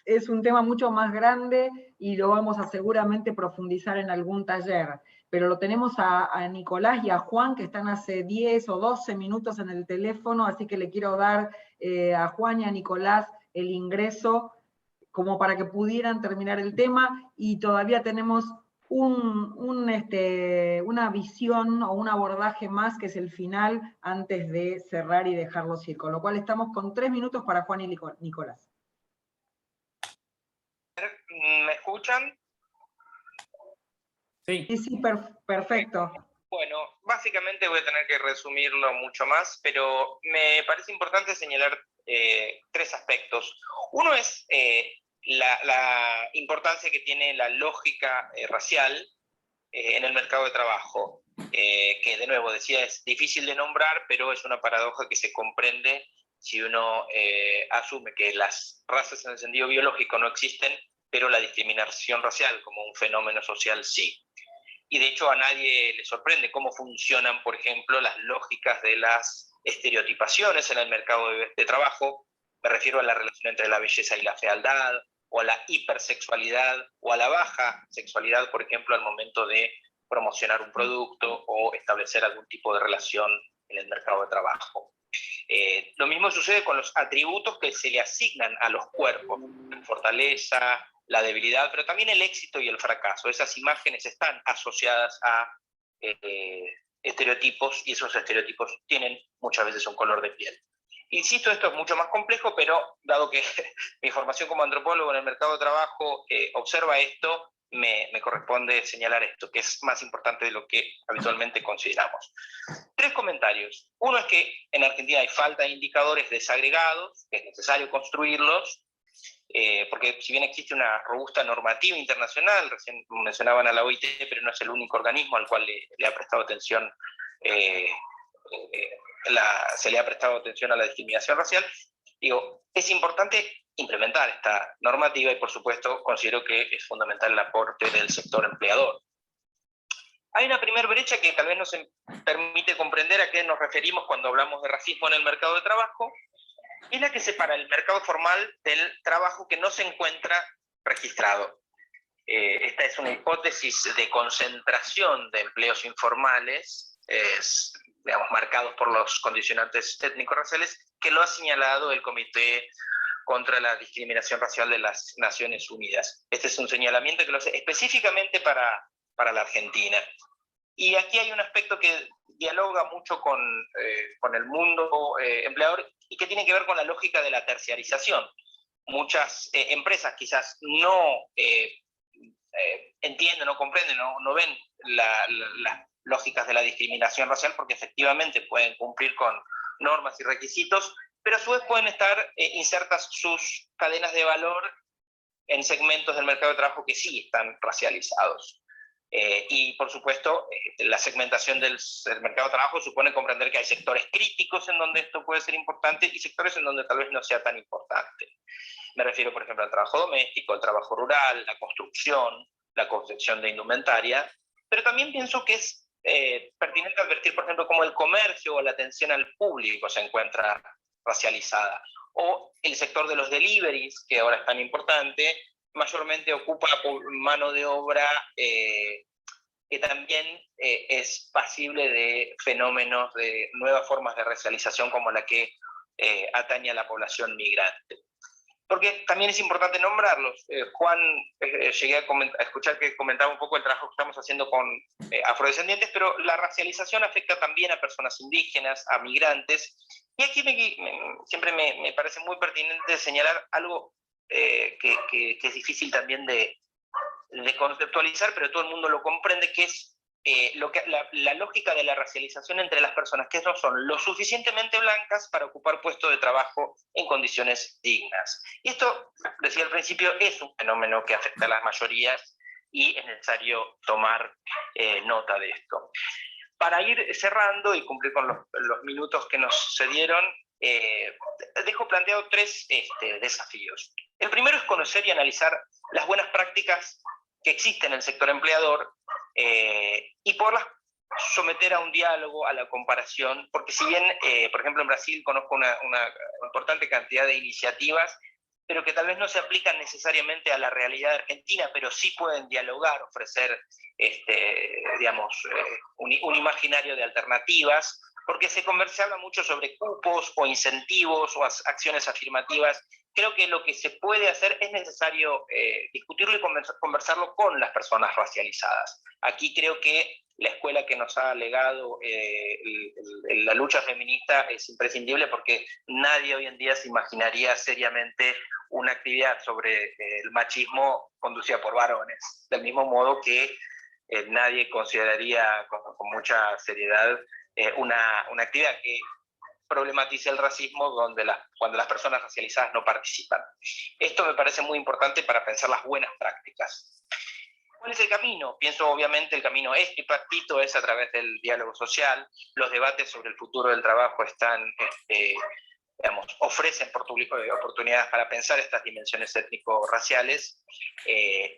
Es un tema mucho más grande y lo vamos a seguramente profundizar en algún taller, pero lo tenemos a Nicolás y a Juan, que están hace 10 o 12 minutos en el teléfono, así que le quiero dar a Juan y a Nicolás el ingreso como para que pudieran terminar el tema, y todavía tenemos una visión o un abordaje más, que es el final, antes de cerrar y dejarlos ir, con lo cual estamos con 3 minutos para Juan y Nicolás. ¿Me escuchan? Sí, perfecto. Bueno, básicamente voy a tener que resumirlo mucho más, pero me parece importante señalar 3 aspectos. Uno es la importancia que tiene la lógica racial en el mercado de trabajo, que de nuevo decía es difícil de nombrar, pero es una paradoja que se comprende si uno asume que las razas en el sentido biológico no existen, pero la discriminación racial como un fenómeno social sí. Y de hecho a nadie le sorprende cómo funcionan, por ejemplo, las lógicas de las estereotipaciones en el mercado de trabajo. Me refiero a la relación entre la belleza y la fealdad, o a la hipersexualidad, o a la baja sexualidad, por ejemplo, al momento de promocionar un producto o establecer algún tipo de relación en el mercado de trabajo. Lo mismo sucede con los atributos que se le asignan a los cuerpos, la fortaleza, la debilidad, pero también el éxito y el fracaso. Esas imágenes están asociadas a estereotipos, y esos estereotipos tienen muchas veces un color de piel. Insisto, esto es mucho más complejo, pero dado que mi formación como antropólogo en el mercado de trabajo observa esto, me corresponde señalar esto, que es más importante de lo que habitualmente consideramos. 3 comentarios. Uno es que en Argentina hay falta de indicadores desagregados, que es necesario construirlos, porque si bien existe una robusta normativa internacional, recién mencionaban a la OIT, pero no es el único organismo al cual le ha prestado atención, se le ha prestado atención a la discriminación racial. Digo, es importante implementar esta normativa y por supuesto considero que es fundamental el aporte del sector empleador. Hay una primera brecha que tal vez nos permite comprender a qué nos referimos cuando hablamos de racismo en el mercado de trabajo, es la que separa el mercado formal del trabajo que no se encuentra registrado. Esta es una hipótesis de concentración de empleos informales, digamos, marcados por los condicionantes étnico-raciales, que lo ha señalado el Comité contra la Discriminación Racial de las Naciones Unidas. Este es un señalamiento que lo hace específicamente para la Argentina. Y aquí hay un aspecto que dialoga mucho con el mundo empleador y que tiene que ver con la lógica de la terciarización. Muchas empresas quizás no entienden, no comprenden, no ven las lógicas de la discriminación racial porque efectivamente pueden cumplir con normas y requisitos, pero a su vez pueden estar insertas sus cadenas de valor en segmentos del mercado de trabajo que sí están racializados. Y por supuesto, la segmentación del mercado de trabajo supone comprender que hay sectores críticos en donde esto puede ser importante y sectores en donde tal vez no sea tan importante. Me refiero, por ejemplo, al trabajo doméstico, al trabajo rural, la construcción de indumentaria, pero también pienso que es pertinente advertir, por ejemplo, cómo el comercio o la atención al público se encuentra racializada, o el sector de los deliveries, que ahora es tan importante, mayormente ocupa mano de obra que también es pasible de fenómenos, de nuevas formas de racialización como la que atañe a la población migrante. Porque también es importante nombrarlos. Juan, llegué a escuchar que comentaba un poco el trabajo que estamos haciendo con afrodescendientes, pero la racialización afecta también a personas indígenas, a migrantes, y aquí siempre me parece muy pertinente señalar algo que es difícil también de conceptualizar, pero todo el mundo lo comprende, que es la lógica de la racialización entre las personas que no son lo suficientemente blancas para ocupar puestos de trabajo en condiciones dignas. Y esto, decía al principio, es un fenómeno que afecta a las mayorías y es necesario tomar nota de esto. Para ir cerrando y cumplir con los minutos que nos cedieron, dejo planteado 3 desafíos. El primero es conocer y analizar las buenas prácticas que existen en el sector empleador y poderlas someter a un diálogo, a la comparación, porque si bien, por ejemplo, en Brasil conozco una importante cantidad de iniciativas, pero que tal vez no se aplican necesariamente a la realidad argentina, pero sí pueden dialogar, ofrecer digamos, un imaginario de alternativas, porque se habla mucho sobre cupos o incentivos o acciones afirmativas. Creo que lo que se puede hacer es necesario discutirlo y conversarlo con las personas racializadas. Aquí creo que la escuela que nos ha legado la lucha feminista es imprescindible, porque nadie hoy en día se imaginaría seriamente una actividad sobre el machismo conducida por varones, del mismo modo que nadie consideraría con mucha seriedad una actividad que problematice el racismo cuando las personas racializadas no participan. Esto me parece muy importante para pensar las buenas prácticas. ¿Cuál es el camino? Pienso, obviamente, el camino es tripartito, es a través del diálogo social. Los debates sobre el futuro del trabajo ofrecen oportunidades para pensar estas dimensiones étnico-raciales,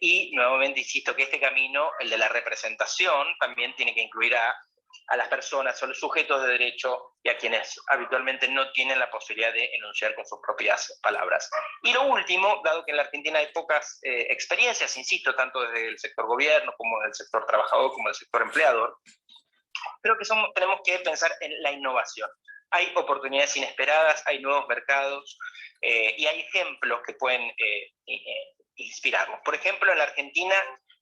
y nuevamente insisto que este camino, el de la representación, también tiene que incluir a las personas, a los sujetos de derecho y a quienes habitualmente no tienen la posibilidad de enunciar con sus propias palabras. Y lo último, dado que en la Argentina hay pocas experiencias, insisto, tanto desde el sector gobierno como del sector trabajador como del sector empleador, creo que tenemos que pensar en la innovación. Hay oportunidades inesperadas, hay nuevos mercados y hay ejemplos que pueden inspirarnos. Por ejemplo, en la Argentina,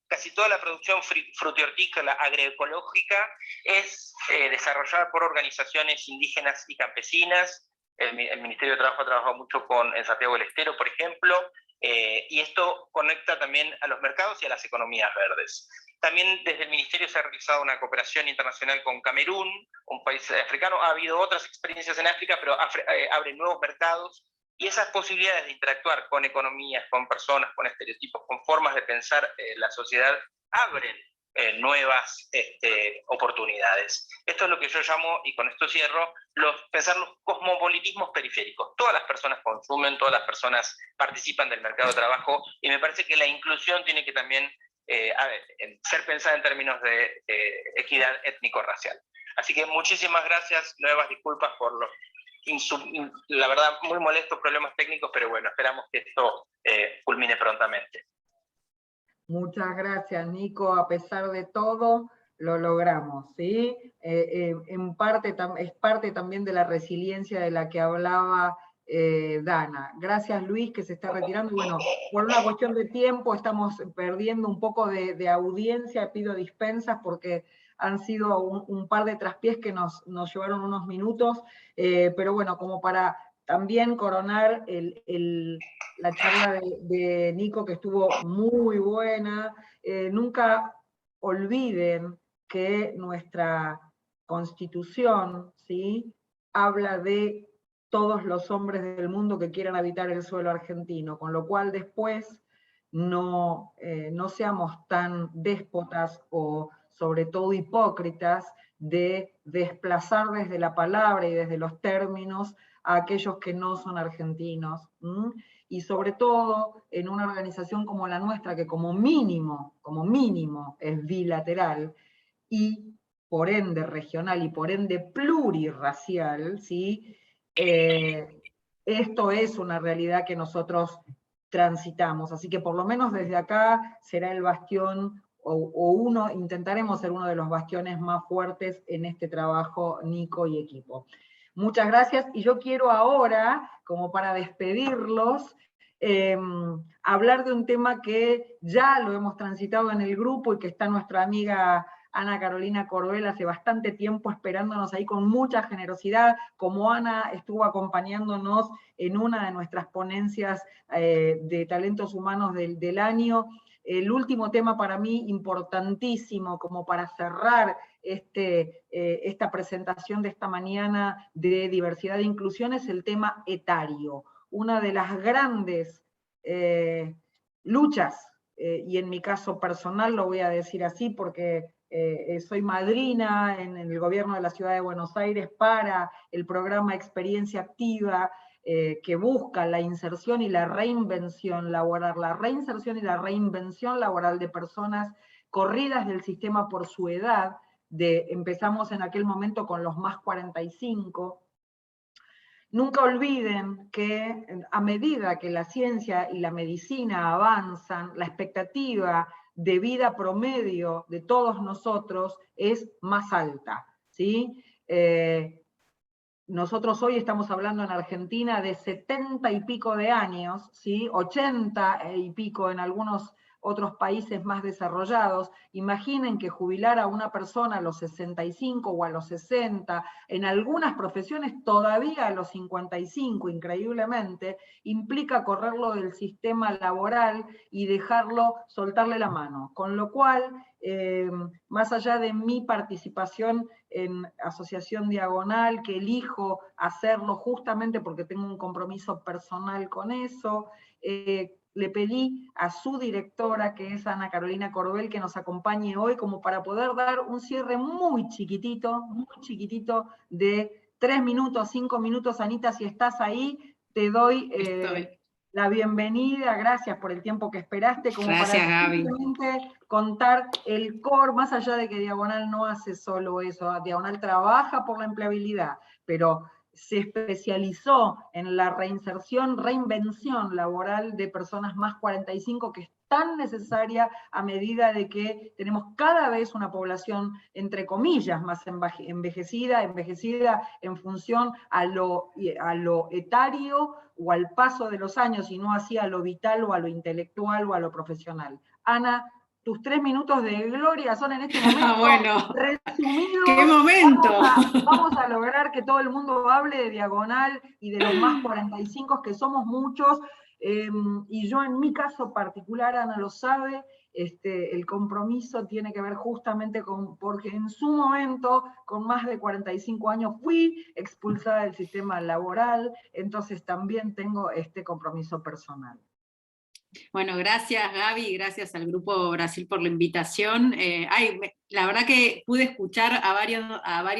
casi toda la producción frutihortícola agroecológica es desarrollada por organizaciones indígenas y campesinas. El Ministerio de Trabajo ha trabajado mucho en Santiago del Estero, por ejemplo, y esto conecta también a los mercados y a las economías verdes. También desde el Ministerio se ha realizado una cooperación internacional con Camerún, un país africano. Ha habido otras experiencias en África, pero abre nuevos mercados. Y esas posibilidades de interactuar con economías, con personas, con estereotipos, con formas de pensar la sociedad, abren nuevas oportunidades. Esto es lo que yo llamo, y con esto cierro, pensar los cosmopolitismos periféricos. Todas las personas consumen, todas las personas participan del mercado de trabajo, y me parece que la inclusión tiene que también ser pensada en términos de equidad étnico-racial. Así que muchísimas gracias, nuevas disculpas por los la verdad, muy molestos problemas técnicos, pero bueno, esperamos que esto culmine prontamente. Muchas gracias, Nico. A pesar de todo, lo logramos, ¿sí? En parte, es parte también de la resiliencia de la que hablaba Dana. Gracias, Luis, que se está retirando. Bueno, por una cuestión de tiempo estamos perdiendo un poco de audiencia. Pido dispensas porque han sido un par de traspiés que nos llevaron unos minutos, pero bueno, como para también coronar la charla de Nico, que estuvo muy buena. Nunca olviden que nuestra Constitución, ¿sí?, habla de todos los hombres del mundo que quieran habitar el suelo argentino, con lo cual después no seamos tan déspotas o sobre todo hipócritas de desplazar desde la palabra y desde los términos a aquellos que no son argentinos. Y sobre todo en una organización como la nuestra, que como mínimo es bilateral y por ende regional y por ende plurirracial, ¿sí? Esto es una realidad que nosotros transitamos, así que por lo menos desde acá será el bastión, intentaremos ser uno de los bastiones más fuertes en este trabajo, Nico y equipo. Muchas gracias, y yo quiero ahora, como para despedirlos, hablar de un tema que ya lo hemos transitado en el grupo y que está nuestra amiga Ana Carolina Corbel hace bastante tiempo esperándonos ahí con mucha generosidad, como Ana estuvo acompañándonos en una de nuestras ponencias de talentos humanos del año. El último tema para mí importantísimo, como para cerrar esta presentación de esta mañana de diversidad e inclusión, es el tema etario. Una de las grandes luchas, y en mi caso personal lo voy a decir así porque soy madrina en el gobierno de la Ciudad de Buenos Aires para el programa Experiencia Activa, que busca la inserción y la reinvención laboral, de personas corridas del sistema por su edad. Empezamos en aquel momento con los más 45. Nunca olviden que a medida que la ciencia y la medicina avanzan, la expectativa de vida promedio de todos nosotros es más alta, ¿sí? Nosotros hoy estamos hablando en Argentina de 70 y pico de años, ¿sí? 80 y pico en algunos otros países más desarrollados. Imaginen que jubilar a una persona a los 65 o a los 60, en algunas profesiones todavía a los 55, increíblemente, implica correrlo del sistema laboral y soltarle la mano. Con lo cual, más allá de mi participación en Asociación Diagonal, que elijo hacerlo justamente porque tengo un compromiso personal con eso, le pedí a su directora, que es Ana Carolina Corbel, que nos acompañe hoy como para poder dar un cierre muy chiquitito de 3 minutos, 5 minutos. Anita, si estás ahí, te doy la bienvenida, gracias por el tiempo que esperaste, como Gracias, para Gaby. simplemente contar el core, más allá de que Diagonal no hace solo eso, Diagonal trabaja por la empleabilidad, pero se especializó en la reinvención laboral de personas más 45, que es tan necesaria a medida de que tenemos cada vez una población, entre comillas, más envejecida en función a lo etario o al paso de los años, y no así a lo vital o a lo intelectual o a lo profesional. Ana, tus 3 minutos de gloria son en este momento Bueno, resumidos. ¡qué momento! Vamos a lograr que todo el mundo hable de Diagonal y de los más 45, que somos muchos, y yo en mi caso particular, Ana lo sabe, el compromiso tiene que ver justamente porque en su momento, con más de 45 años, fui expulsada del sistema laboral, entonces también tengo este compromiso personal. Bueno, gracias Gaby, gracias al Grupo Brasil por la invitación. La verdad que pude escuchar a varios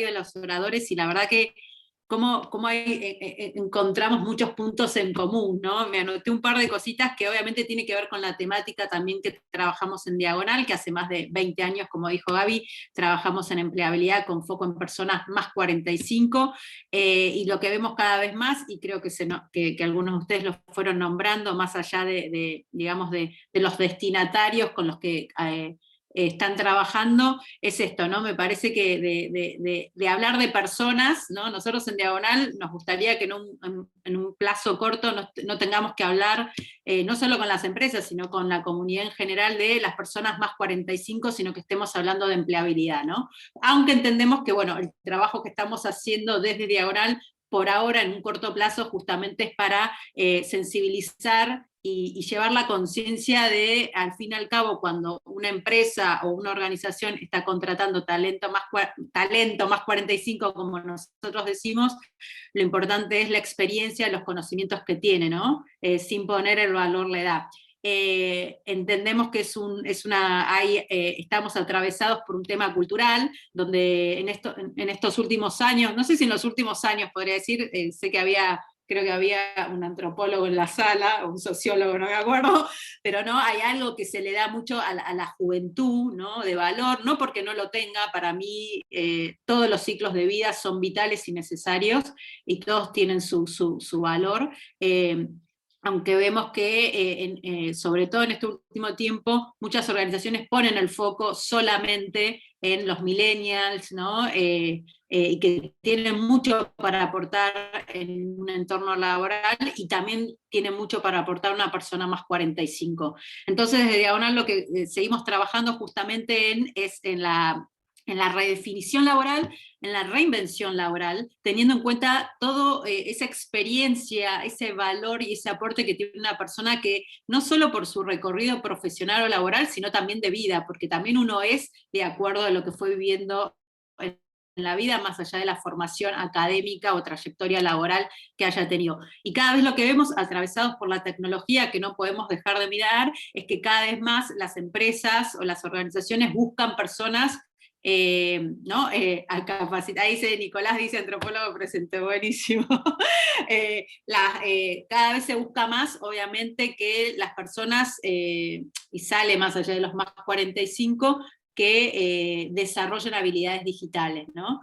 de los oradores y la verdad que cómo encontramos muchos puntos en común, ¿no? Me anoté un par de cositas que obviamente tiene que ver con la temática también que trabajamos en Diagonal, que hace más de 20 años, como dijo Gaby, trabajamos en empleabilidad con foco en personas más 45, y lo que vemos cada vez más, y creo que algunos de ustedes lo fueron nombrando, más allá digamos, de los destinatarios con los que están trabajando, es esto, ¿no? Me parece que de hablar de personas, ¿no? Nosotros en Diagonal nos gustaría que en un plazo corto no tengamos que hablar no solo con las empresas, sino con la comunidad en general de las personas más 45, sino que estemos hablando de empleabilidad, ¿no? Aunque entendemos que, bueno, el trabajo que estamos haciendo desde Diagonal, por ahora, en un corto plazo, justamente es para sensibilizar y llevar la conciencia de, al fin y al cabo, cuando una empresa o una organización está contratando talento más 45, como nosotros decimos, lo importante es la experiencia, los conocimientos que tiene, ¿no? Sin poner el valor la edad. Entendemos que estamos atravesados por un tema cultural, donde en estos últimos años, no sé si en los últimos años podría decir, sé que creo que había un antropólogo en la sala, o un sociólogo, no me acuerdo, pero no, hay algo que se le da mucho a la juventud, ¿no? De valor, no porque no lo tenga, para mí todos los ciclos de vida son vitales y necesarios, y todos tienen su valor, aunque vemos que, sobre todo en este último tiempo, muchas organizaciones ponen el foco solamente en los millennials, ¿no? Y que tienen mucho para aportar en un entorno laboral, y también tienen mucho para aportar una persona más 45. Entonces, desde Diagonal lo que seguimos trabajando justamente es en la en la redefinición laboral, en la reinvención laboral, teniendo en cuenta toda esa experiencia, ese valor y ese aporte que tiene una persona que no solo por su recorrido profesional o laboral, sino también de vida, porque también uno es de acuerdo a lo que fue viviendo en la vida, más allá de la formación académica o trayectoria laboral que haya tenido. Y cada vez lo que vemos, atravesados por la tecnología, que no podemos dejar de mirar, es que cada vez más las empresas o las organizaciones buscan personas ¿no? A capacitar. Ahí dice Nicolás, dice antropólogo presente, buenísimo. Cada vez se busca más, obviamente, que las personas, y sale más allá de los más 45, que desarrollen habilidades digitales, ¿no?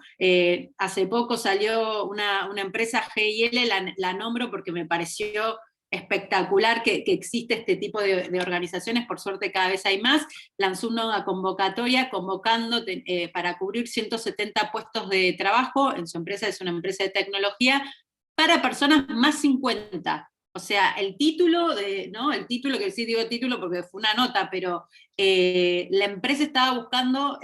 Hace poco salió una empresa, GIL, la nombro porque me pareció espectacular que existe este tipo de organizaciones, por suerte cada vez hay más, lanzó una convocatoria convocando para cubrir 170 puestos de trabajo en su empresa, es una empresa de tecnología, para personas más 50. O sea, el título, ¿no? El título, que sí digo título porque fue una nota, pero la empresa estaba buscando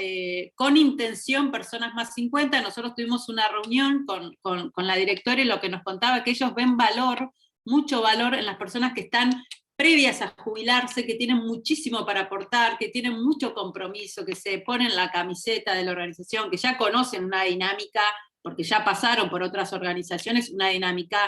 con intención personas más 50, nosotros tuvimos una reunión con la directora y lo que nos contaba que ellos ven valor, mucho valor en las personas que están previas a jubilarse, que tienen muchísimo para aportar, que tienen mucho compromiso, que se ponen la camiseta de la organización, que ya conocen una dinámica, porque ya pasaron por otras organizaciones, una dinámica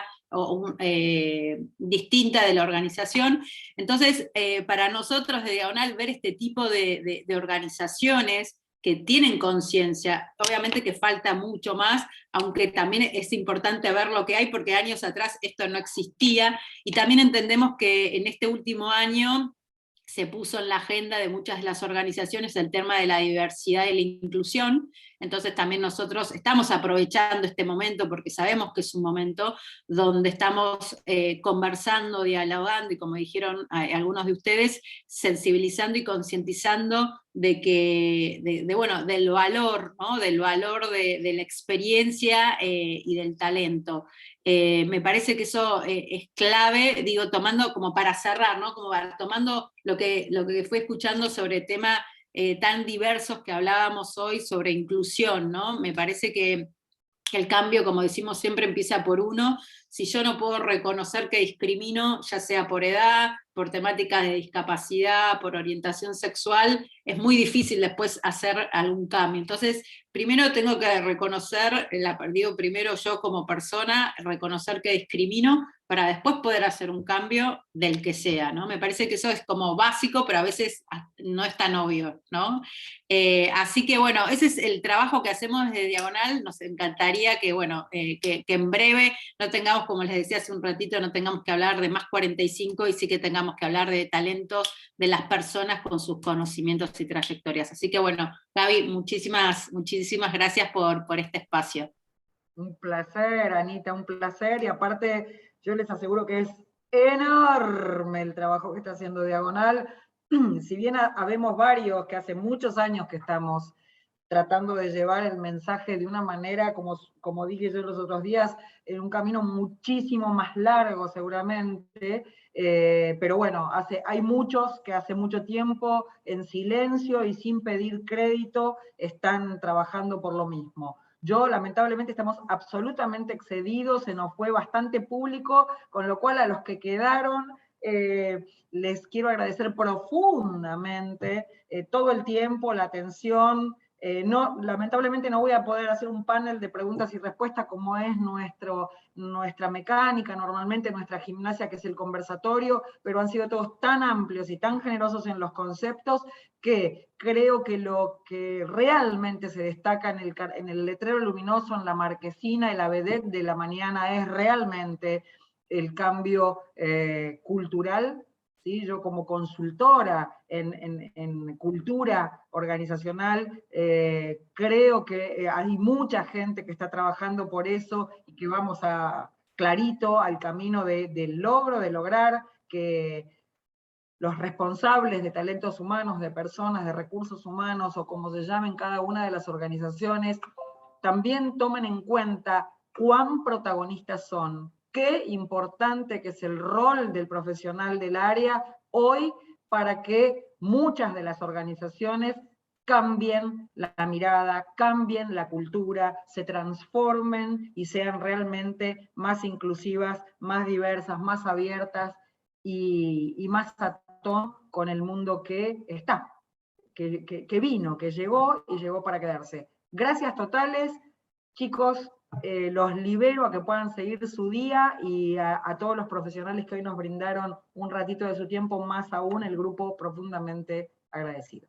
distinta de la organización. Entonces, para nosotros de Diagonal, ver este tipo de organizaciones que tienen conciencia, obviamente que falta mucho más, aunque también es importante ver lo que hay, porque años atrás esto no existía, y también entendemos que en este último año se puso en la agenda de muchas de las organizaciones el tema de la diversidad y la inclusión, entonces también nosotros estamos aprovechando este momento, porque sabemos que es un momento donde estamos conversando, dialogando, y como dijeron algunos de ustedes, sensibilizando y concientizando bueno, del valor, ¿no? Del valor de la experiencia y del talento. Me parece que eso es clave, digo, tomando como para cerrar, ¿no? Como tomando lo que fue escuchando sobre temas tan diversos que hablábamos hoy sobre inclusión, ¿no? Me parece que el cambio, como decimos siempre, empieza por uno. Si yo no puedo reconocer que discrimino, ya sea por edad, por temáticas de discapacidad, por orientación sexual, es muy difícil después hacer algún cambio. Entonces, primero tengo que reconocer, digo primero yo como persona, reconocer que discrimino, para después poder hacer un cambio del que sea, ¿no? Me parece que eso es como básico, pero a veces no es tan obvio, ¿no? Así que bueno, ese es el trabajo que hacemos desde Diagonal. Nos encantaría que, bueno, que en breve no tengamos, como les decía hace un ratito, no tengamos que hablar de más 45 y sí que tengamos que hablar de talentos de las personas con sus conocimientos y trayectorias. Así que bueno, Gaby, muchísimas gracias por este espacio. Un placer, Anita, un placer, y aparte yo les aseguro que es enorme el trabajo que está haciendo Diagonal. Si bien habemos varios que hace muchos años que estamos tratando de llevar el mensaje de una manera, como dije yo los otros días, en un camino muchísimo más largo seguramente, pero bueno, hay muchos que hace mucho tiempo, en silencio y sin pedir crédito, están trabajando por lo mismo. Yo, lamentablemente, estamos absolutamente excedidos, se nos fue bastante público, con lo cual a los que quedaron les quiero agradecer profundamente todo el tiempo, la atención. Lamentablemente no voy a poder hacer un panel de preguntas y respuestas como es nuestra mecánica, normalmente nuestra gimnasia, que es el conversatorio, pero han sido todos tan amplios y tan generosos en los conceptos que creo que lo que realmente se destaca en el letrero luminoso, en la marquesina, en la vedette de la mañana, es realmente el cambio cultural. ¿Sí? Yo como consultora en cultura organizacional, creo que hay mucha gente que está trabajando por eso y que vamos clarito al camino del logro, de lograr que los responsables de talentos humanos, de personas, de recursos humanos, o como se llamen cada una de las organizaciones, también tomen en cuenta cuán protagonistas son. Qué importante que es el rol del profesional del área hoy para que muchas de las organizaciones cambien la mirada, cambien la cultura, se transformen y sean realmente más inclusivas, más diversas, más abiertas y más a tono con el mundo que está, que vino, que llegó y llegó para quedarse. Gracias totales, chicos, los libero a que puedan seguir su día y a todos los profesionales que hoy nos brindaron un ratito de su tiempo, más aún el grupo profundamente agradecido.